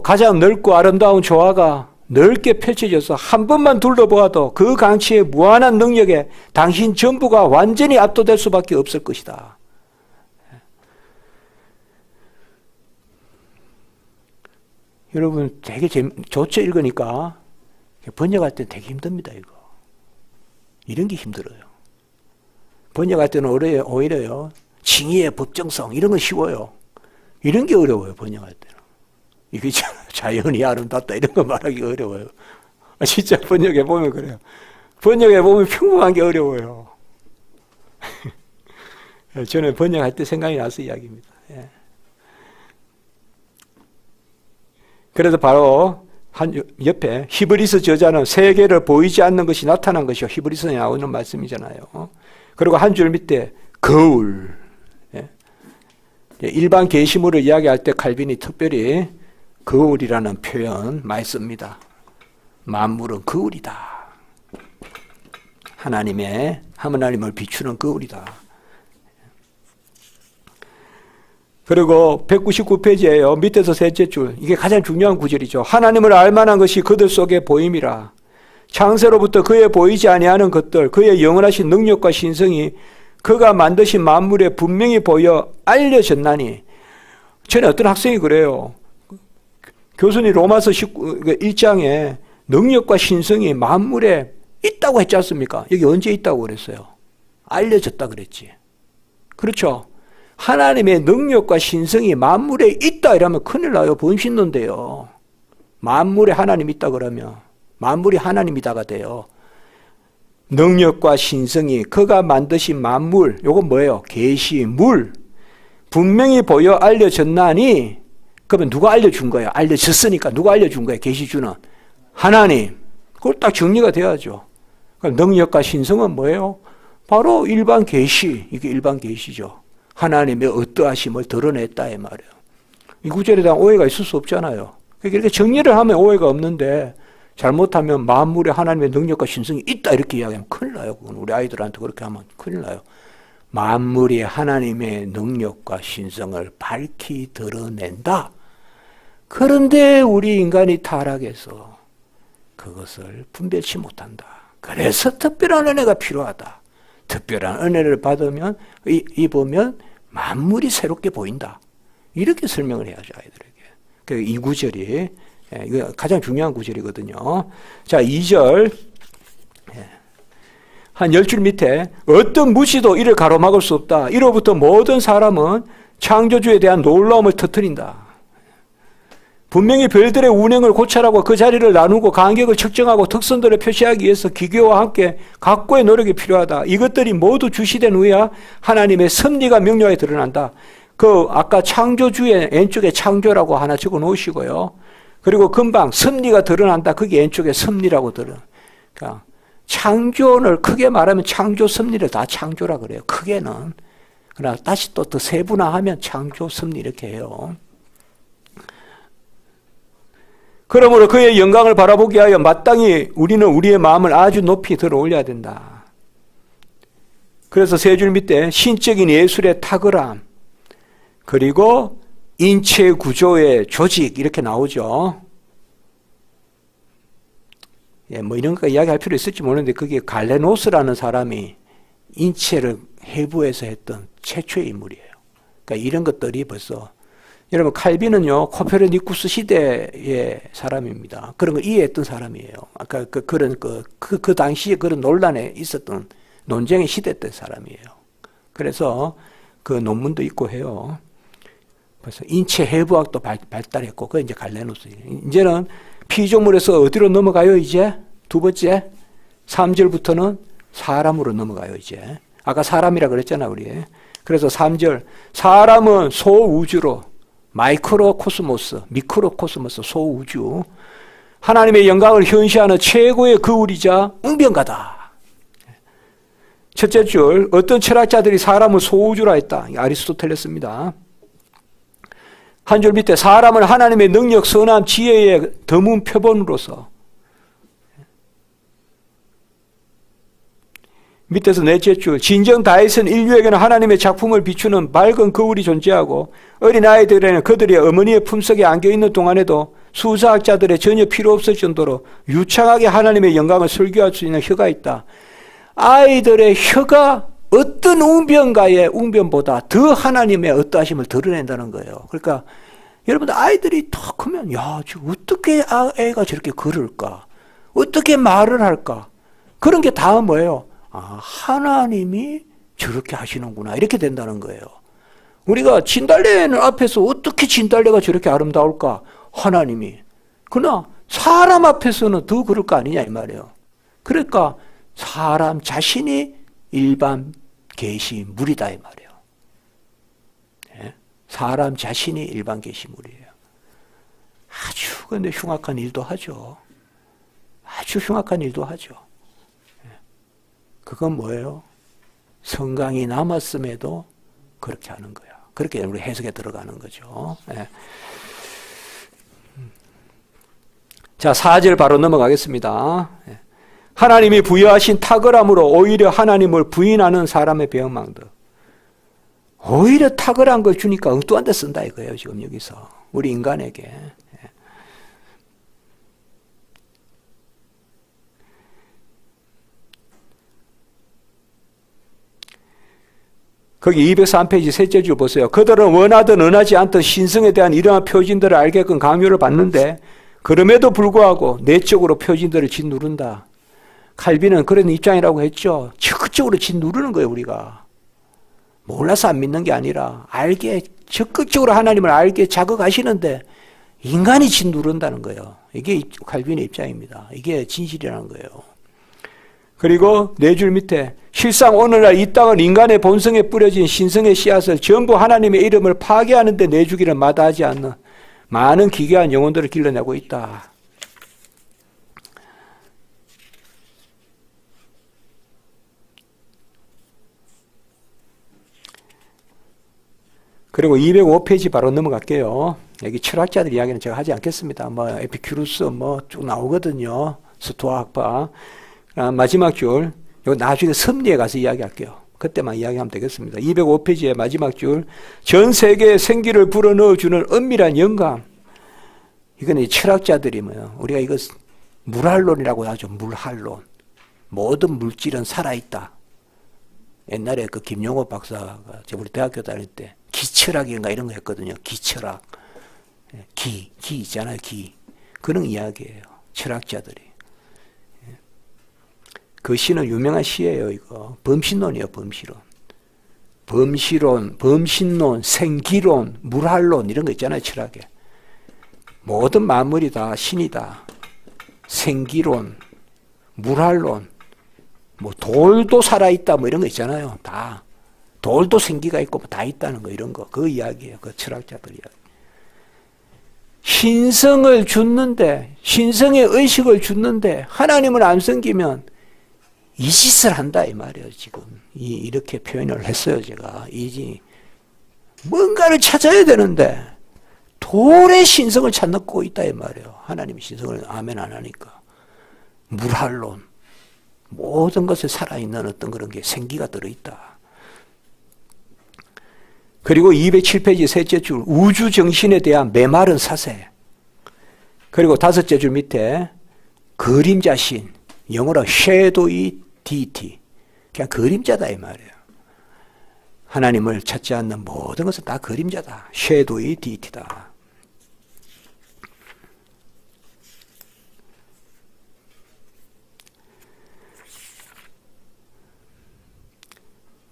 가장 넓고 아름다운 조화가 넓게 펼쳐져서 한 번만 둘러보아도 그 강치의 무한한 능력에 당신 전부가 완전히 압도될 수밖에 없을 것이다. 여러분 되게 좋죠 읽으니까. 번역할 때 되게 힘듭니다. 이거. 이런 게 힘들어요. 번역할 때는 오히려요. 칭의의 법정성 이런 건 쉬워요. 이런 게 어려워요. 번역할 때는. 이게 자연이 아름답다 이런 거 말하기 어려워요. 진짜 번역해 보면 그래요. 번역해 보면 평범한 게 어려워요. 저는 번역할 때 생각이 나서 이야기입니다. 예. 그래서 바로 옆에 히브리서 저자는 세계를 보이지 않는 것이 나타난 것이요. 히브리서에 나오는 말씀이잖아요. 그리고 한 줄 밑에 거울. 예. 일반 계시물을 이야기할 때 칼빈이 특별히 거울이라는 표현 많이 씁니다. 만물은 거울이다. 하나님을 비추는 거울이다. 그리고 199페이지에요. 밑에서 셋째 줄. 이게 가장 중요한 구절이죠. 하나님을 알만한 것이 그들 속에 보임이라. 창세로부터 그의 보이지 아니하는 것들, 그의 영원하신 능력과 신성이 그가 만드신 만물에 분명히 보여 알려졌나니. 전에 어떤 학생이 그래요. 교수님 로마서 1장에 능력과 신성이 만물에 있다고 했지 않습니까? 여기 언제 있다고 그랬어요? 알려졌다 그랬지. 그렇죠? 하나님의 능력과 신성이 만물에 있다 이러면 큰일 나요. 번신론데요. 만물에 하나님 있다 그러면 만물이 하나님이다가 돼요. 능력과 신성이 그가 만드신 만물, 요건 뭐예요? 계시물. 분명히 보여 알려졌나니. 그러면 누가 알려준 거예요? 알려졌으니까 누가 알려준 거예요? 계시주는 하나님. 그걸 딱 정리가 돼야죠. 그럼 능력과 신성은 뭐예요? 바로 일반 계시. 이게 일반 계시죠. 하나님의 어떠하심을 드러냈다 이 말이에요. 이 구절에 대한 오해가 있을 수 없잖아요. 이렇게 정리를 하면 오해가 없는데 잘못하면 만물에 하나님의 능력과 신성이 있다 이렇게 이야기하면 큰일 나요. 그건 우리 아이들한테 그렇게 하면 큰일 나요. 만물이 하나님의 능력과 신성을 밝히 드러낸다. 그런데 우리 인간이 타락해서 그것을 분별치 못한다. 그래서 특별한 은혜가 필요하다. 특별한 은혜를 받으면 입으면 만물이 새롭게 보인다. 이렇게 설명을 해야죠, 아이들에게. 이 구절이 이거 가장 중요한 구절이거든요. 자, 2절 한 10줄 밑에 어떤 무시도 이를 가로막을 수 없다. 이로부터 모든 사람은 창조주에 대한 놀라움을 터뜨린다. 분명히 별들의 운행을 고찰하고 그 자리를 나누고 간격을 측정하고 특성들을 표시하기 위해서 기계와 함께 각고의 노력이 필요하다. 이것들이 모두 주시된 후에야 하나님의 섭리가 명료하게 드러난다. 그 아까 창조주의 왼쪽에 창조라고 하나 적어 놓으시고요. 그리고 금방 섭리가 드러난다. 그게 왼쪽에 섭리라고 드러나. 그러니까 창조를 크게 말하면 창조 섭리를 다 창조라 그래요. 크게는. 그러나 다시 또 더 세분화하면 창조 섭리 이렇게 해요. 그러므로 그의 영광을 바라보기 위하여 마땅히 우리는 우리의 마음을 아주 높이 들어 올려야 된다. 그래서 세 줄 밑에 신적인 예술의 탁월함, 그리고 인체 구조의 조직 이렇게 나오죠. 예, 뭐 이런 거 이야기할 필요 있을지 모르는데 그게 갈레노스라는 사람이 인체를 해부해서 했던 최초의 인물이에요. 그러니까 이런 것들이 벌써 여러분 칼빈은요 코페르니쿠스 시대의 사람입니다. 그런 걸 이해했던 사람이에요. 아까 그 당시에 그런 논란에 있었던 논쟁의 시대 때 사람이에요. 그래서 그 논문도 있고 해요. 그래서 인체 해부학도 발달했고 그 이제 갈레노스. 이제는 피조물에서 어디로 넘어가요? 이제 두 번째 3절부터는 사람으로 넘어가요. 이제 아까 사람이라 그랬잖아 우리. 그래서 3절 사람은 소우주로 마이크로 코스모스, 미크로 코스모스, 소우주. 하나님의 영광을 현시하는 최고의 거울이자 웅변가다. 첫째 줄, 어떤 철학자들이 사람을 소우주라 했다. 아리스토텔레스입니다. 한 줄 밑에 사람은 하나님의 능력, 선함, 지혜의 드문 표본으로서. 밑에서 넷째 줄, 진정 다윗은 인류에게는 하나님의 작품을 비추는 밝은 거울이 존재하고 어린아이들에는 그들의 어머니의 품속에 안겨있는 동안에도 수사학자들의 전혀 필요 없을 정도로 유창하게 하나님의 영광을 설교할 수 있는 혀가 있다. 아이들의 혀가 어떤 웅변가의 웅변보다 더 하나님의 어떠하심을 드러낸다는 거예요. 그러니까 여러분들 아이들이 더 크면 야, 어떻게 애가 저렇게 걸을까? 어떻게 말을 할까? 그런 게 다 뭐예요? 아, 하나님이 저렇게 하시는구나 이렇게 된다는 거예요. 우리가 진달래는 앞에서 어떻게 진달래가 저렇게 아름다울까? 하나님이. 그러나 사람 앞에서는 더 그럴 거 아니냐 이 말이에요. 그러니까 사람 자신이 일반 계시물이다 이 말이에요. 네? 사람 자신이 일반 계시물이에요. 아주 근데 흉악한 일도 하죠. 아주 흉악한 일도 하죠. 그건 뭐예요? 성강이 남았음에도 그렇게 하는 거야. 그렇게 우리 해석에 들어가는 거죠. 네. 자, 4절 바로 넘어가겠습니다. 하나님이 부여하신 탁월함으로 오히려 하나님을 부인하는 사람의 배은망덕. 오히려 탁월한 걸 주니까 엉뚱한 데 쓴다 이거예요. 지금 여기서 우리 인간에게. 거기 203페이지 셋째 줄 보세요. 그들은 원하든 원하지 않든 신성에 대한 이러한 표징들을 알게끔 강요를 받는데 그럼에도 불구하고 내적으로 표징들을 짓누른다. 칼빈은 그런 입장이라고 했죠. 적극적으로 짓누르는 거예요. 우리가. 몰라서 안 믿는 게 아니라 알게 적극적으로 하나님을 알게 자극하시는데 인간이 짓누른다는 거예요. 이게 칼빈의 입장입니다. 이게 진실이라는 거예요. 그리고 네 줄 밑에 실상 오늘날 이 땅은 인간의 본성에 뿌려진 신성의 씨앗을 전부 하나님의 이름을 파괴하는 데 내주기를 마다하지 않는 많은 기괴한 영혼들을 길러내고 있다. 그리고 205페이지 바로 넘어갈게요. 여기 철학자들 이야기는 제가 하지 않겠습니다. 에피큐루스 쭉 나오거든요. 스토아 학파. 마지막 줄, 이거 나중에 섭리에 가서 이야기할게요. 그때만 이야기하면 되겠습니다. 205페이지의 마지막 줄, 전 세계에 생기를 불어넣어주는 은밀한 영감. 이거는 철학자들이 우리가 이거 물활론이라고 하죠. 물활론. 모든 물질은 살아있다. 옛날에 그 김용호 박사가 우리 대학교 다닐 때 기철학인가 이런 거 했거든요. 기철학. 기 있잖아요. 기. 그런 이야기예요. 철학자들이. 그 시는 유명한 시예요. 이거 범신론이에요. 범신론, 생기론, 물활론 이런 거 있잖아요. 철학에. 모든 만물이 다 신이다. 생기론, 물활론, 돌도 살아있다 이런 거 있잖아요. 다. 돌도 생기가 있고 다 있다는 거 이런 거. 그 이야기예요. 그 철학자들 이야기. 신성을 줬는데 신성의 의식을 줬는데 하나님을 안 섬기면 이 짓을 한다 이 말이에요. 지금 이렇게 표현을 했어요. 제가 뭔가를 찾아야 되는데 돌의 신성을 찾고 있다 이 말이에요. 하나님의 신성을 아멘 안 하니까. 물활론 모든 것에 살아있는 어떤 그런 게 생기가 들어있다. 그리고 207페이지 셋째 줄 우주 정신에 대한 메마른 사세. 그리고 다섯째 줄 밑에 그림자신, 영어로 shadowy deity. 그냥 그림자다 이 말이에요. 하나님을 찾지 않는 모든 것은 다 그림자다. shadowy deity다.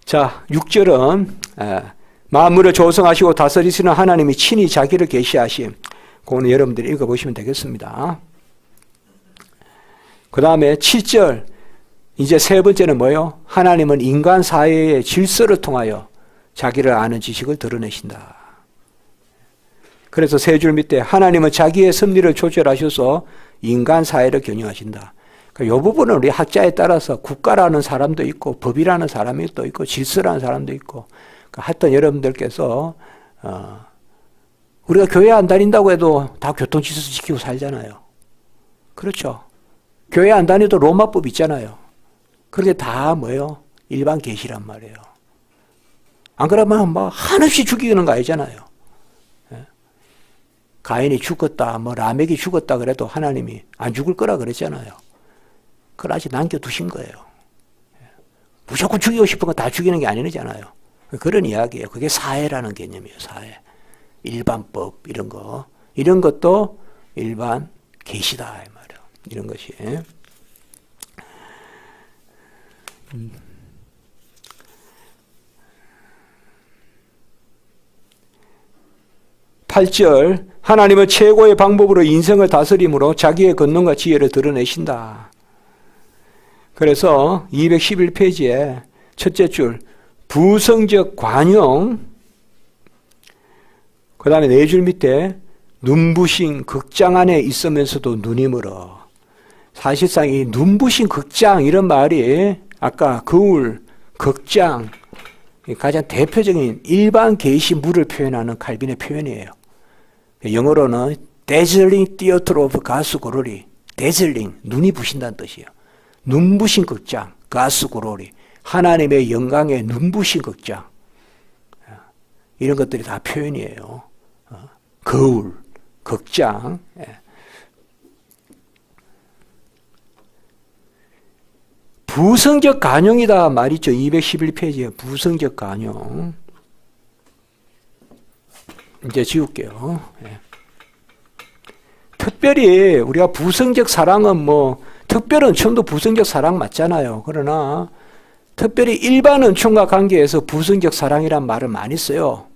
자, 6절은 만물을 조성하시고 다스리시는 하나님이 친히 자기를 계시하심. 그거는 여러분들이 읽어보시면 되겠습니다. 그 다음에 7절, 이제 세 번째는 뭐예요? 하나님은 인간 사회의 질서를 통하여 자기를 아는 지식을 드러내신다. 그래서 세 줄 밑에 하나님은 자기의 섭리를 조절하셔서 인간 사회를 경영하신다. 이 부분은 우리 학자에 따라서 국가라는 사람도 있고 법이라는 사람이 또 있고 질서라는 사람도 있고 하여튼 여러분들께서 우리가 교회 안 다닌다고 해도 다 교통질서 지키고 살잖아요. 그렇죠. 교회 안 다니도 로마법 있잖아요. 그게 다 뭐예요? 일반 계시란 말이에요. 안 그러면 한없이 죽이는 거 아니잖아요. 가인이 죽었다, 라멕이 죽었다 그래도 하나님이 안 죽을 거라 그랬잖아요. 그걸 아직 남겨두신 거예요. 무조건 죽이고 싶은 거 다 죽이는 게 아니잖아요. 그런 이야기예요. 그게 사회라는 개념이에요. 사회. 일반법 이런 거. 이런 것도 일반 계시다 이 말이에요. 이런 것이. 8절 하나님은 최고의 방법으로 인생을 다스림으로 자기의 권능과 지혜를 드러내신다. 그래서 211페이지에 첫째 줄 부성적 관용, 그 다음에 네 줄 밑에 눈부신 극장 안에 있으면서도 눈이 멀어. 사실상 이 눈부신 극장 이런 말이 아까 거울, 극장 가장 대표적인 일반 계시물을 표현하는 칼빈의 표현이에요. 영어로는 dazzling theater of God's glory. dazzling, 눈이 부신다는 뜻이에요. 눈부신 극장, 가스 고로리, 하나님의 영광의 눈부신 극장. 이런 것들이 다 표현이에요. 거울, 극장. 부성적 간용이다 말이죠. 211페이지에 부성적 간용. 이제 지울게요. 특별히 우리가 부성적 사랑은 뭐 특별 은총도 부성적 사랑 맞잖아요. 그러나 특별히 일반 은총과 관계에서 부성적 사랑이란 말을 많이 써요.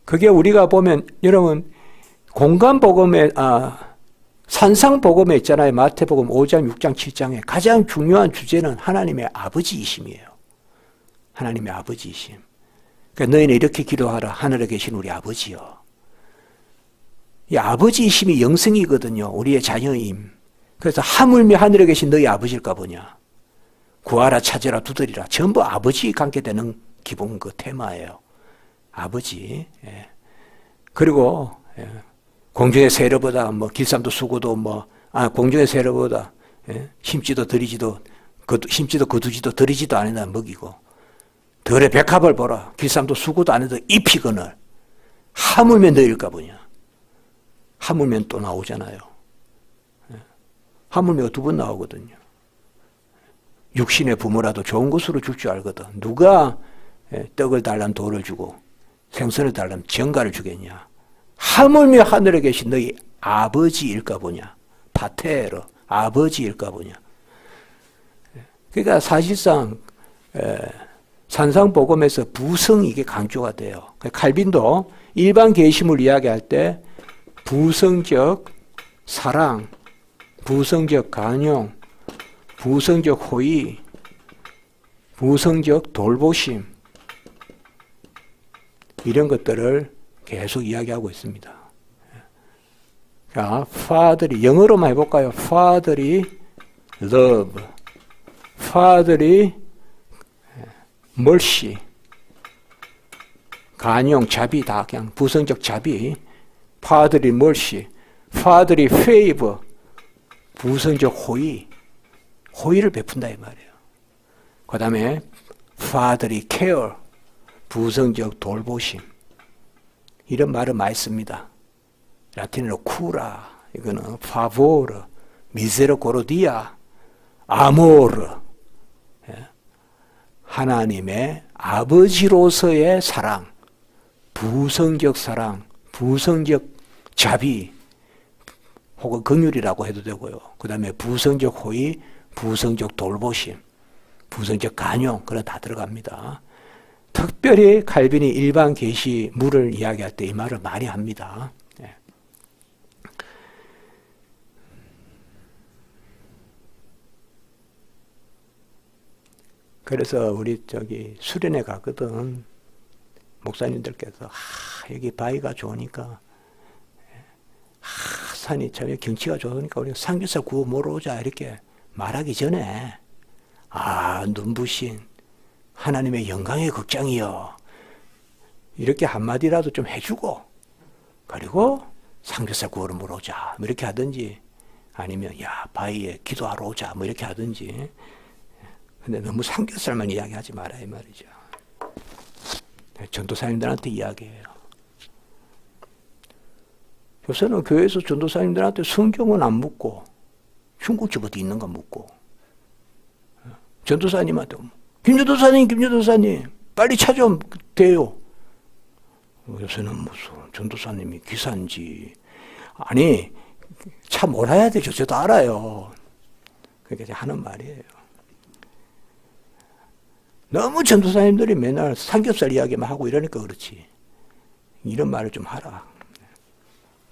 그게 우리가 보면 여러분 공간복음에 산상복음에 있잖아요. 마태복음 5장, 6장, 7장에 가장 중요한 주제는 하나님의 아버지이심이에요. 하나님의 아버지이심. 그러니까 너희는 이렇게 기도하라. 하늘에 계신 우리 아버지요. 이 아버지이심이 영성이거든요. 우리의 자녀임. 그래서 하물며 하늘에 계신 너희 아버지일까 보냐. 구하라, 찾으라, 두드리라. 전부 아버지 관계되는 기본 그 테마예요. 아버지. 그리고 공중의 새로보다 뭐 길쌈도 수고도 공중의 새로보다 심지도 들이지도 심지도 거두지도 들이지도 않으나 먹이고 들의 백합을 보라. 길쌈도 수고도 안 해도 입히거늘. 하물며 너희일까 보냐. 하물며 또 나오잖아요. 하물며 두 번 나오거든요. 육신의 부모라도 좋은 것으로 줄 줄 알거든. 누가 떡을 달라면 돌을 주고 생선을 달라면 정갈을 주겠냐. 하물며 하늘에 계신 너희 아버지일까 보냐. 파테르, 아버지일까 보냐. 그러니까 사실상 산상복음에서 부성이 이게 강조가 돼요. 칼빈도 일반 계심을 이야기할 때 부성적 사랑, 부성적 간용, 부성적 호의, 부성적 돌보심 이런 것들을 계속 이야기하고 있습니다. 자, father이 영어로만 해볼까요? father이 love, father이 mercy, 간용, 자비 다 그냥 부성적 자비, father이 mercy, father이 favor, 부성적 호의, 호의를 베푼다 이 말이에요. 그 다음에 father이 care, 부성적 돌보심. 이런 말을 많이 씁니다. 라틴어로 쿠라, 이거는 파보르, 미세르코르디아, 아모르. 하나님의 아버지로서의 사랑, 부성적 사랑, 부성적 자비, 혹은 긍휼이라고 해도 되고요. 그 다음에 부성적 호의, 부성적 돌보심, 부성적 간용, 그런 다 들어갑니다. 특별히 칼빈이 일반 계시물을 이야기할 때 이 말을 많이 합니다. 그래서 우리 수련회 가거든. 목사님들께서 여기 바위가 좋으니까 산이 참 경치가 좋으니까 우리 삼겹살 구워 먹으러 오자 이렇게 말하기 전에 눈부신 하나님의 영광의 극장이요. 이렇게 한마디라도 좀 해주고 그리고 삼겹살 구워 먹으러 오자 뭐 이렇게 하든지 아니면 바위에 기도하러 오자 뭐 이렇게 하든지. 근데 너무 삼겹살만 이야기하지 마라 이 말이죠. 전도사님들한테 이야기해요. 요새는 교회에서 전도사님들한테 성경은 안 묻고 중국집 어디 있는가 묻고 전도사님한테 김전도사님 빨리 찾아오면 돼요. 요새는 무슨 전도사님이 기사인지 아니 차 몰아야 되죠. 저도 알아요. 그렇게 하는 말이에요. 너무 전도사님들이 맨날 삼겹살 이야기만 하고 이러니까 그렇지. 이런 말을 좀 하라.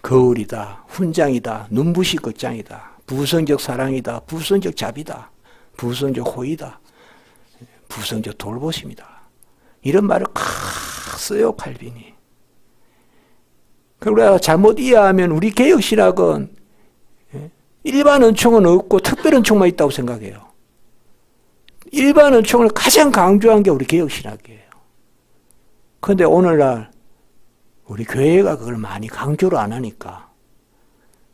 거울이다, 훈장이다, 눈부시 극장이다, 부성적 사랑이다, 부성적 자비다, 부성적 호의다, 부성적 돌보심이다. 이런 말을 써요, 칼빈이. 그리고 잘못 이해하면 우리 개혁신학은 일반 은총은 없고 특별 은총만 있다고 생각해요. 일반 은총을 가장 강조한 게 우리 개혁신학이에요. 그런데 오늘날 우리 교회가 그걸 많이 강조를 안 하니까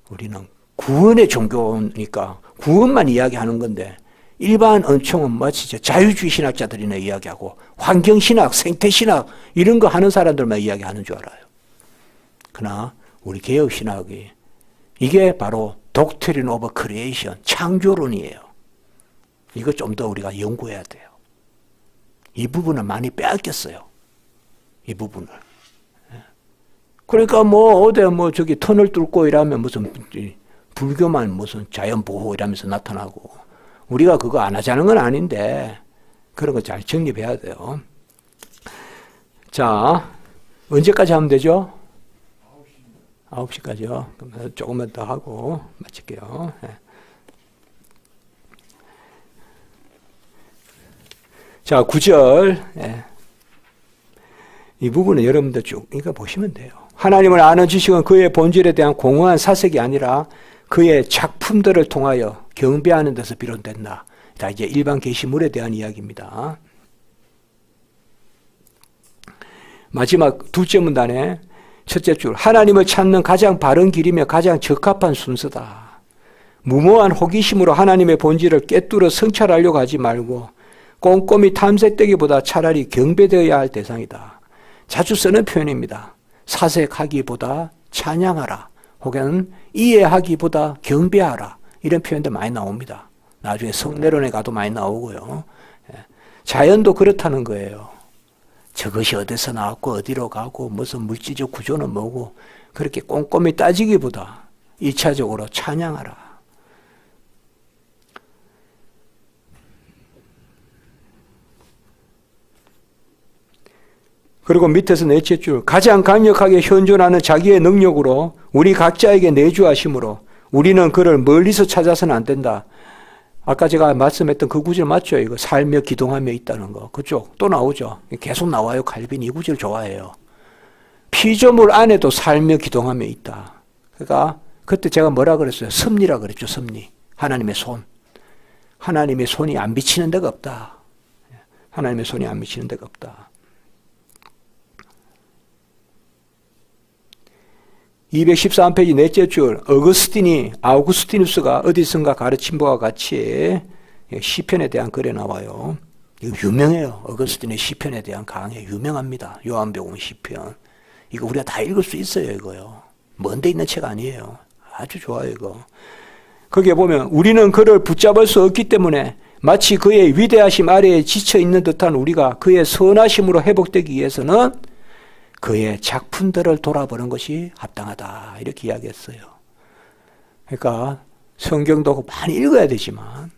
우리는 구원의 종교니까 구원만 이야기하는 건데 일반 은총은 마치 자유주의 신학자들이나 이야기하고 환경신학, 생태신학 이런 거 하는 사람들만 이야기하는 줄 알아요. 그러나 우리 개혁신학이 이게 바로 doctrine of creation, 창조론이에요. 이거 좀 더 우리가 연구해야 돼요. 이 부분을 많이 빼앗겼어요. 이 부분을. 그러니까 어디 저기 터널 뚫고 이러면 무슨 불교만 무슨 자연보호 이러면서 나타나고 우리가 그거 안 하자는 건 아닌데 그런 거 잘 정립해야 돼요. 자, 언제까지 하면 되죠? 9시까지요. 그럼 조금만 더 하고 마칠게요. 자, 9절. 이 부분은 여러분들 쭉 이거 보시면 돼요. 하나님을 아는 지식은 그의 본질에 대한 공허한 사색이 아니라 그의 작품들을 통하여 경배하는 데서 비롯된다. 자, 이제 일반 계시물에 대한 이야기입니다. 마지막 둘째 문단에 첫째 줄, 하나님을 찾는 가장 바른 길이며 가장 적합한 순서다. 무모한 호기심으로 하나님의 본질을 꿰뚫어 성찰하려고 하지 말고 꼼꼼히 탐색되기보다 차라리 경배되어야 할 대상이다. 자주 쓰는 표현입니다. 사색하기보다 찬양하라. 혹은 이해하기보다 경배하라. 이런 표현도 많이 나옵니다. 나중에 성내론에 가도 많이 나오고요. 자연도 그렇다는 거예요. 저것이 어디서 나왔고 어디로 가고 무슨 물질적 구조는 뭐고 그렇게 꼼꼼히 따지기보다 1차적으로 찬양하라. 그리고 밑에서 넷째 줄, 가장 강력하게 현존하는 자기의 능력으로 우리 각자에게 내주하심으로 우리는 그를 멀리서 찾아서는 안 된다. 아까 제가 말씀했던 그 구절 맞죠? 이거 살며 기동하며 있다는 거. 그쪽 또 나오죠. 계속 나와요. 칼빈이 이 구절 좋아해요. 피조물 안에도 살며 기동하며 있다. 그러니까 그때 제가 뭐라 그랬어요? 섭리라 그랬죠. 섭리. 하나님의 손. 하나님의 손이 안 비치는 데가 없다. 하나님의 손이 안 비치는 데가 없다. 213페이지 넷째 줄, 아우구스티누스가 어디선가 가르친 바와 같이 시편에 대한 글에 나와요. 이거 유명해요. 어거스틴의 시편에 대한 강해 유명합니다. 요한복음 시편. 이거 우리가 다 읽을 수 있어요. 이거요. 먼데 있는 책 아니에요. 아주 좋아요. 이거. 거기에 보면 우리는 그를 붙잡을 수 없기 때문에 마치 그의 위대하심 아래에 지쳐있는 듯한 우리가 그의 선하심으로 회복되기 위해서는 그의 작품들을 돌아보는 것이 합당하다. 이렇게 이야기했어요. 그러니까 성경도 많이 읽어야 되지만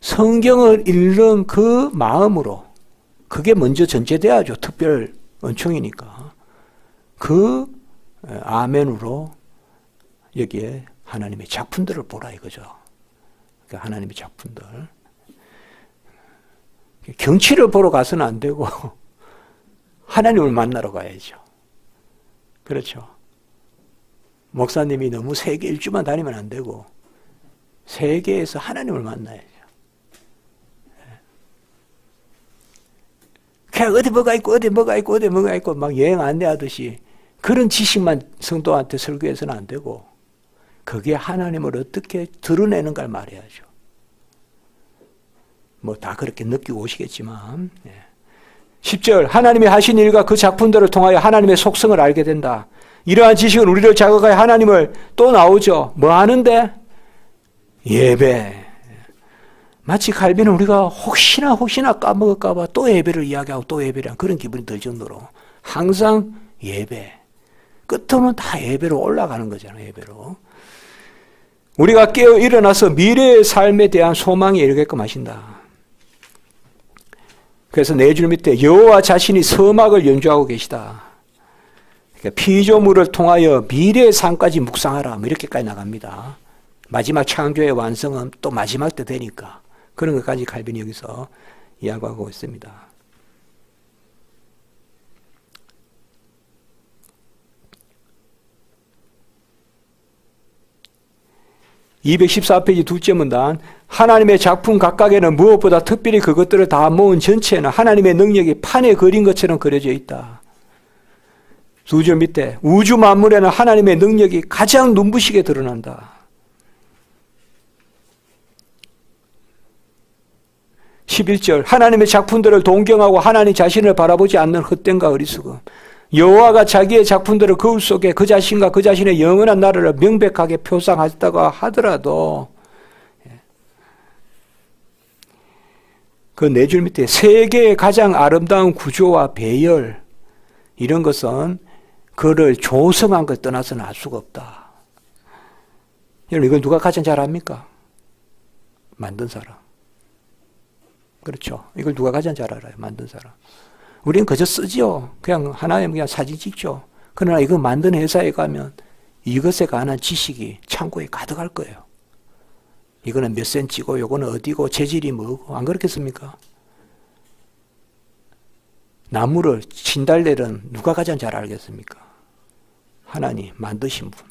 성경을 읽는 그 마음으로 그게 먼저 전제돼야죠. 특별 은총이니까. 그 아멘으로 여기에 하나님의 작품들을 보라 이거죠. 그러니까 하나님의 작품들. 경치를 보러 가서는 안 되고 하나님을 만나러 가야죠. 그렇죠. 목사님이 너무 세계 일주만 다니면 안 되고 세계에서 하나님을 만나야죠. 그냥 어디 뭐가 있고 어디 뭐가 있고 어디 뭐가 있고 막 여행 안내하듯이 그런 지식만 성도한테 설교해서는 안 되고 그게 하나님을 어떻게 드러내는가를 말해야죠. 뭐 다 그렇게 느끼고 오시겠지만 10절 하나님이 하신 일과 그 작품들을 통하여 하나님의 속성을 알게 된다. 이러한 지식은 우리를 자극하여 하나님을 또 나오죠. 뭐 하는데? 예배. 마치 칼빈은 우리가 혹시나 까먹을까 봐 또 예배를 이야기하고 또 예배를 그런 기분이 들 정도로 항상 예배. 끝으로는 다 예배로 올라가는 거잖아요. 예배로. 우리가 깨어 일어나서 미래의 삶에 대한 소망에 이르게끔 하신다. 그래서 네 줄 밑에 여호와 자신이 서막을 연주하고 계시다. 그러니까 피조물을 통하여 미래의 삶까지 묵상하라. 뭐 이렇게까지 나갑니다. 마지막 창조의 완성은 또 마지막 때 되니까 그런 것까지 칼빈이 여기서 이야기하고 있습니다. (214페이지) 둘째 문단 하나님의 작품 각각에는 무엇보다 특별히 그것들을 다 모은 전체에는 하나님의 능력이 판에 그린 것처럼 그려져 있다. 두 줄 밑에 우주 만물에는 하나님의 능력이 가장 눈부시게 드러난다. 11절 하나님의 작품들을 동경하고 하나님 자신을 바라보지 않는 헛된과 어리석음. 여호와가 자기의 작품들을 거울 속에 그 자신과 그 자신의 영원한 나라를 명백하게 표상하셨다고 하더라도 그 네 줄 밑에 세계의 가장 아름다운 구조와 배열 이런 것은 그를 조성한 걸 떠나서는 알 수가 없다. 여러분 이걸 누가 가장 잘 압니까? 만든 사람. 그렇죠. 이걸 누가 가장 잘 알아요? 만든 사람. 우리는 그저 쓰지요. 그냥 하나의 그냥 사진 찍죠. 그러나 이거 만든 회사에 가면 이것에 관한 지식이 창고에 가득할 거예요. 이거는 몇 센치고 요거는 어디고 재질이 뭐고 안 그렇겠습니까? 나무를 진달래는 누가 가장 잘 알겠습니까? 하나님 만드신 분.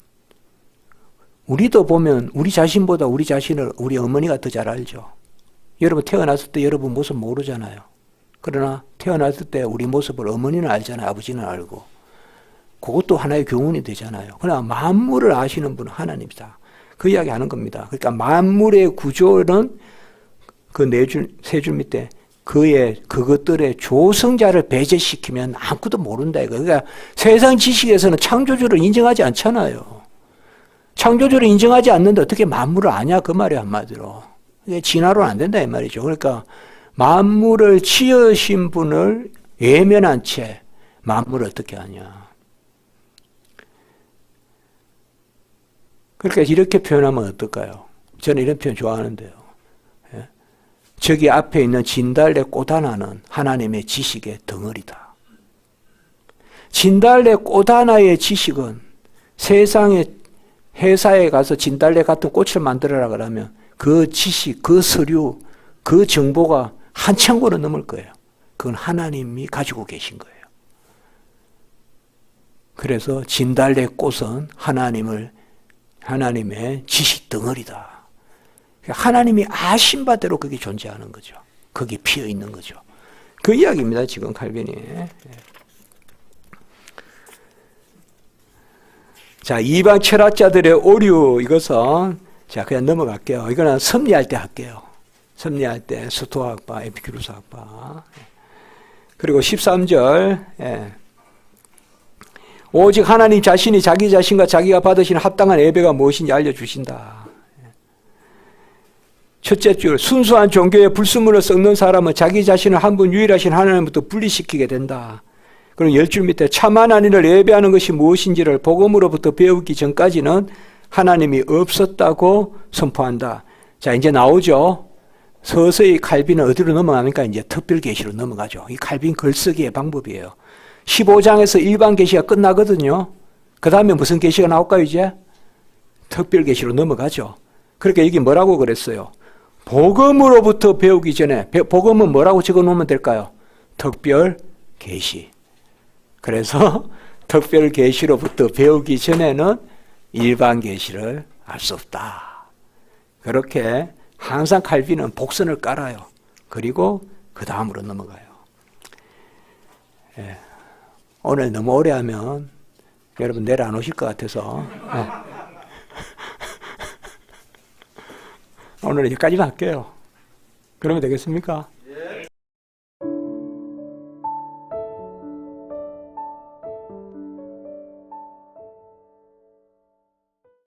우리도 보면 우리 자신보다 우리 자신을 우리 어머니가 더 잘 알죠. 여러분 태어났을 때 여러분 모습 모르잖아요. 그러나 태어났을 때 우리 모습을 어머니는 알잖아요. 아버지는 알고. 그것도 하나의 교훈이 되잖아요. 그러나 만물을 아시는 분은 하나님이다. 그 이야기 하는 겁니다. 그러니까 만물의 구조는 그 네 줄, 세 줄 밑에 그것들의 조성자를 배제시키면 아무것도 모른다. 그러니까 세상 지식에서는 창조주를 인정하지 않잖아요. 창조주를 인정하지 않는데 어떻게 만물을 아냐? 그 말이 한마디로. 이게 진화로는 안 된다 이 말이죠. 그러니까 만물을 지으신 분을 외면한 채 만물을 어떻게 하냐. 그러니까 이렇게 표현하면 어떨까요? 저는 이런 표현 좋아하는데요. 예? 저기 앞에 있는 진달래 꽃 하나는 하나님의 지식의 덩어리다. 진달래 꽃 하나의 지식은 세상의 회사에 가서 진달래 같은 꽃을 만들어라 그러면 그 지식, 그 서류, 그 정보가 한 창고를 넘을 거예요. 그건 하나님이 가지고 계신 거예요. 그래서 진달래 꽃은 하나님의 지식 덩어리다. 하나님이 아신 바대로 그게 존재하는 거죠. 거기 피어 있는 거죠. 그 이야기입니다. 지금 칼빈이. 자, 이방 철학자들의 오류 이것은 자 그냥 넘어갈게요. 이거는 섭리할 때 할게요. 섭리할 때 스토아학파, 에피큐로스 학파. 그리고 13절 오직 하나님 자신이 자기 자신과 자기가 받으신 합당한 예배가 무엇인지 알려주신다. 첫째 줄 순수한 종교의 불순물을 썩는 사람은 자기 자신을 한 분 유일하신 하나님부터 분리시키게 된다. 그리고 10줄 밑에 참한 하나님을 예배하는 것이 무엇인지를 복음으로부터 배우기 전까지는 하나님이 없었다고 선포한다. 자, 이제 나오죠. 서서히 칼빈은 어디로 넘어가니까 이제 특별 계시로 넘어가죠. 이 칼빈 글쓰기의 방법이에요. 15장에서 일반 계시가 끝나거든요. 그 다음에 무슨 계시가 나올까요, 이제? 특별 계시로 넘어가죠. 그러니까 여기 뭐라고 그랬어요? 복음으로부터 배우기 전에, 복음은 뭐라고 적어 놓으면 될까요? 특별 계시. 그래서 특별 계시로부터 배우기 전에는 일반 계시를 알 수 없다. 그렇게 항상 칼빈은 복선을 깔아요. 그리고 그 다음으로 넘어가요. 예. 오늘 너무 오래 하면 여러분 내일 안 오실 것 같아서 오늘 여기까지만 할게요. 그러면 되겠습니까?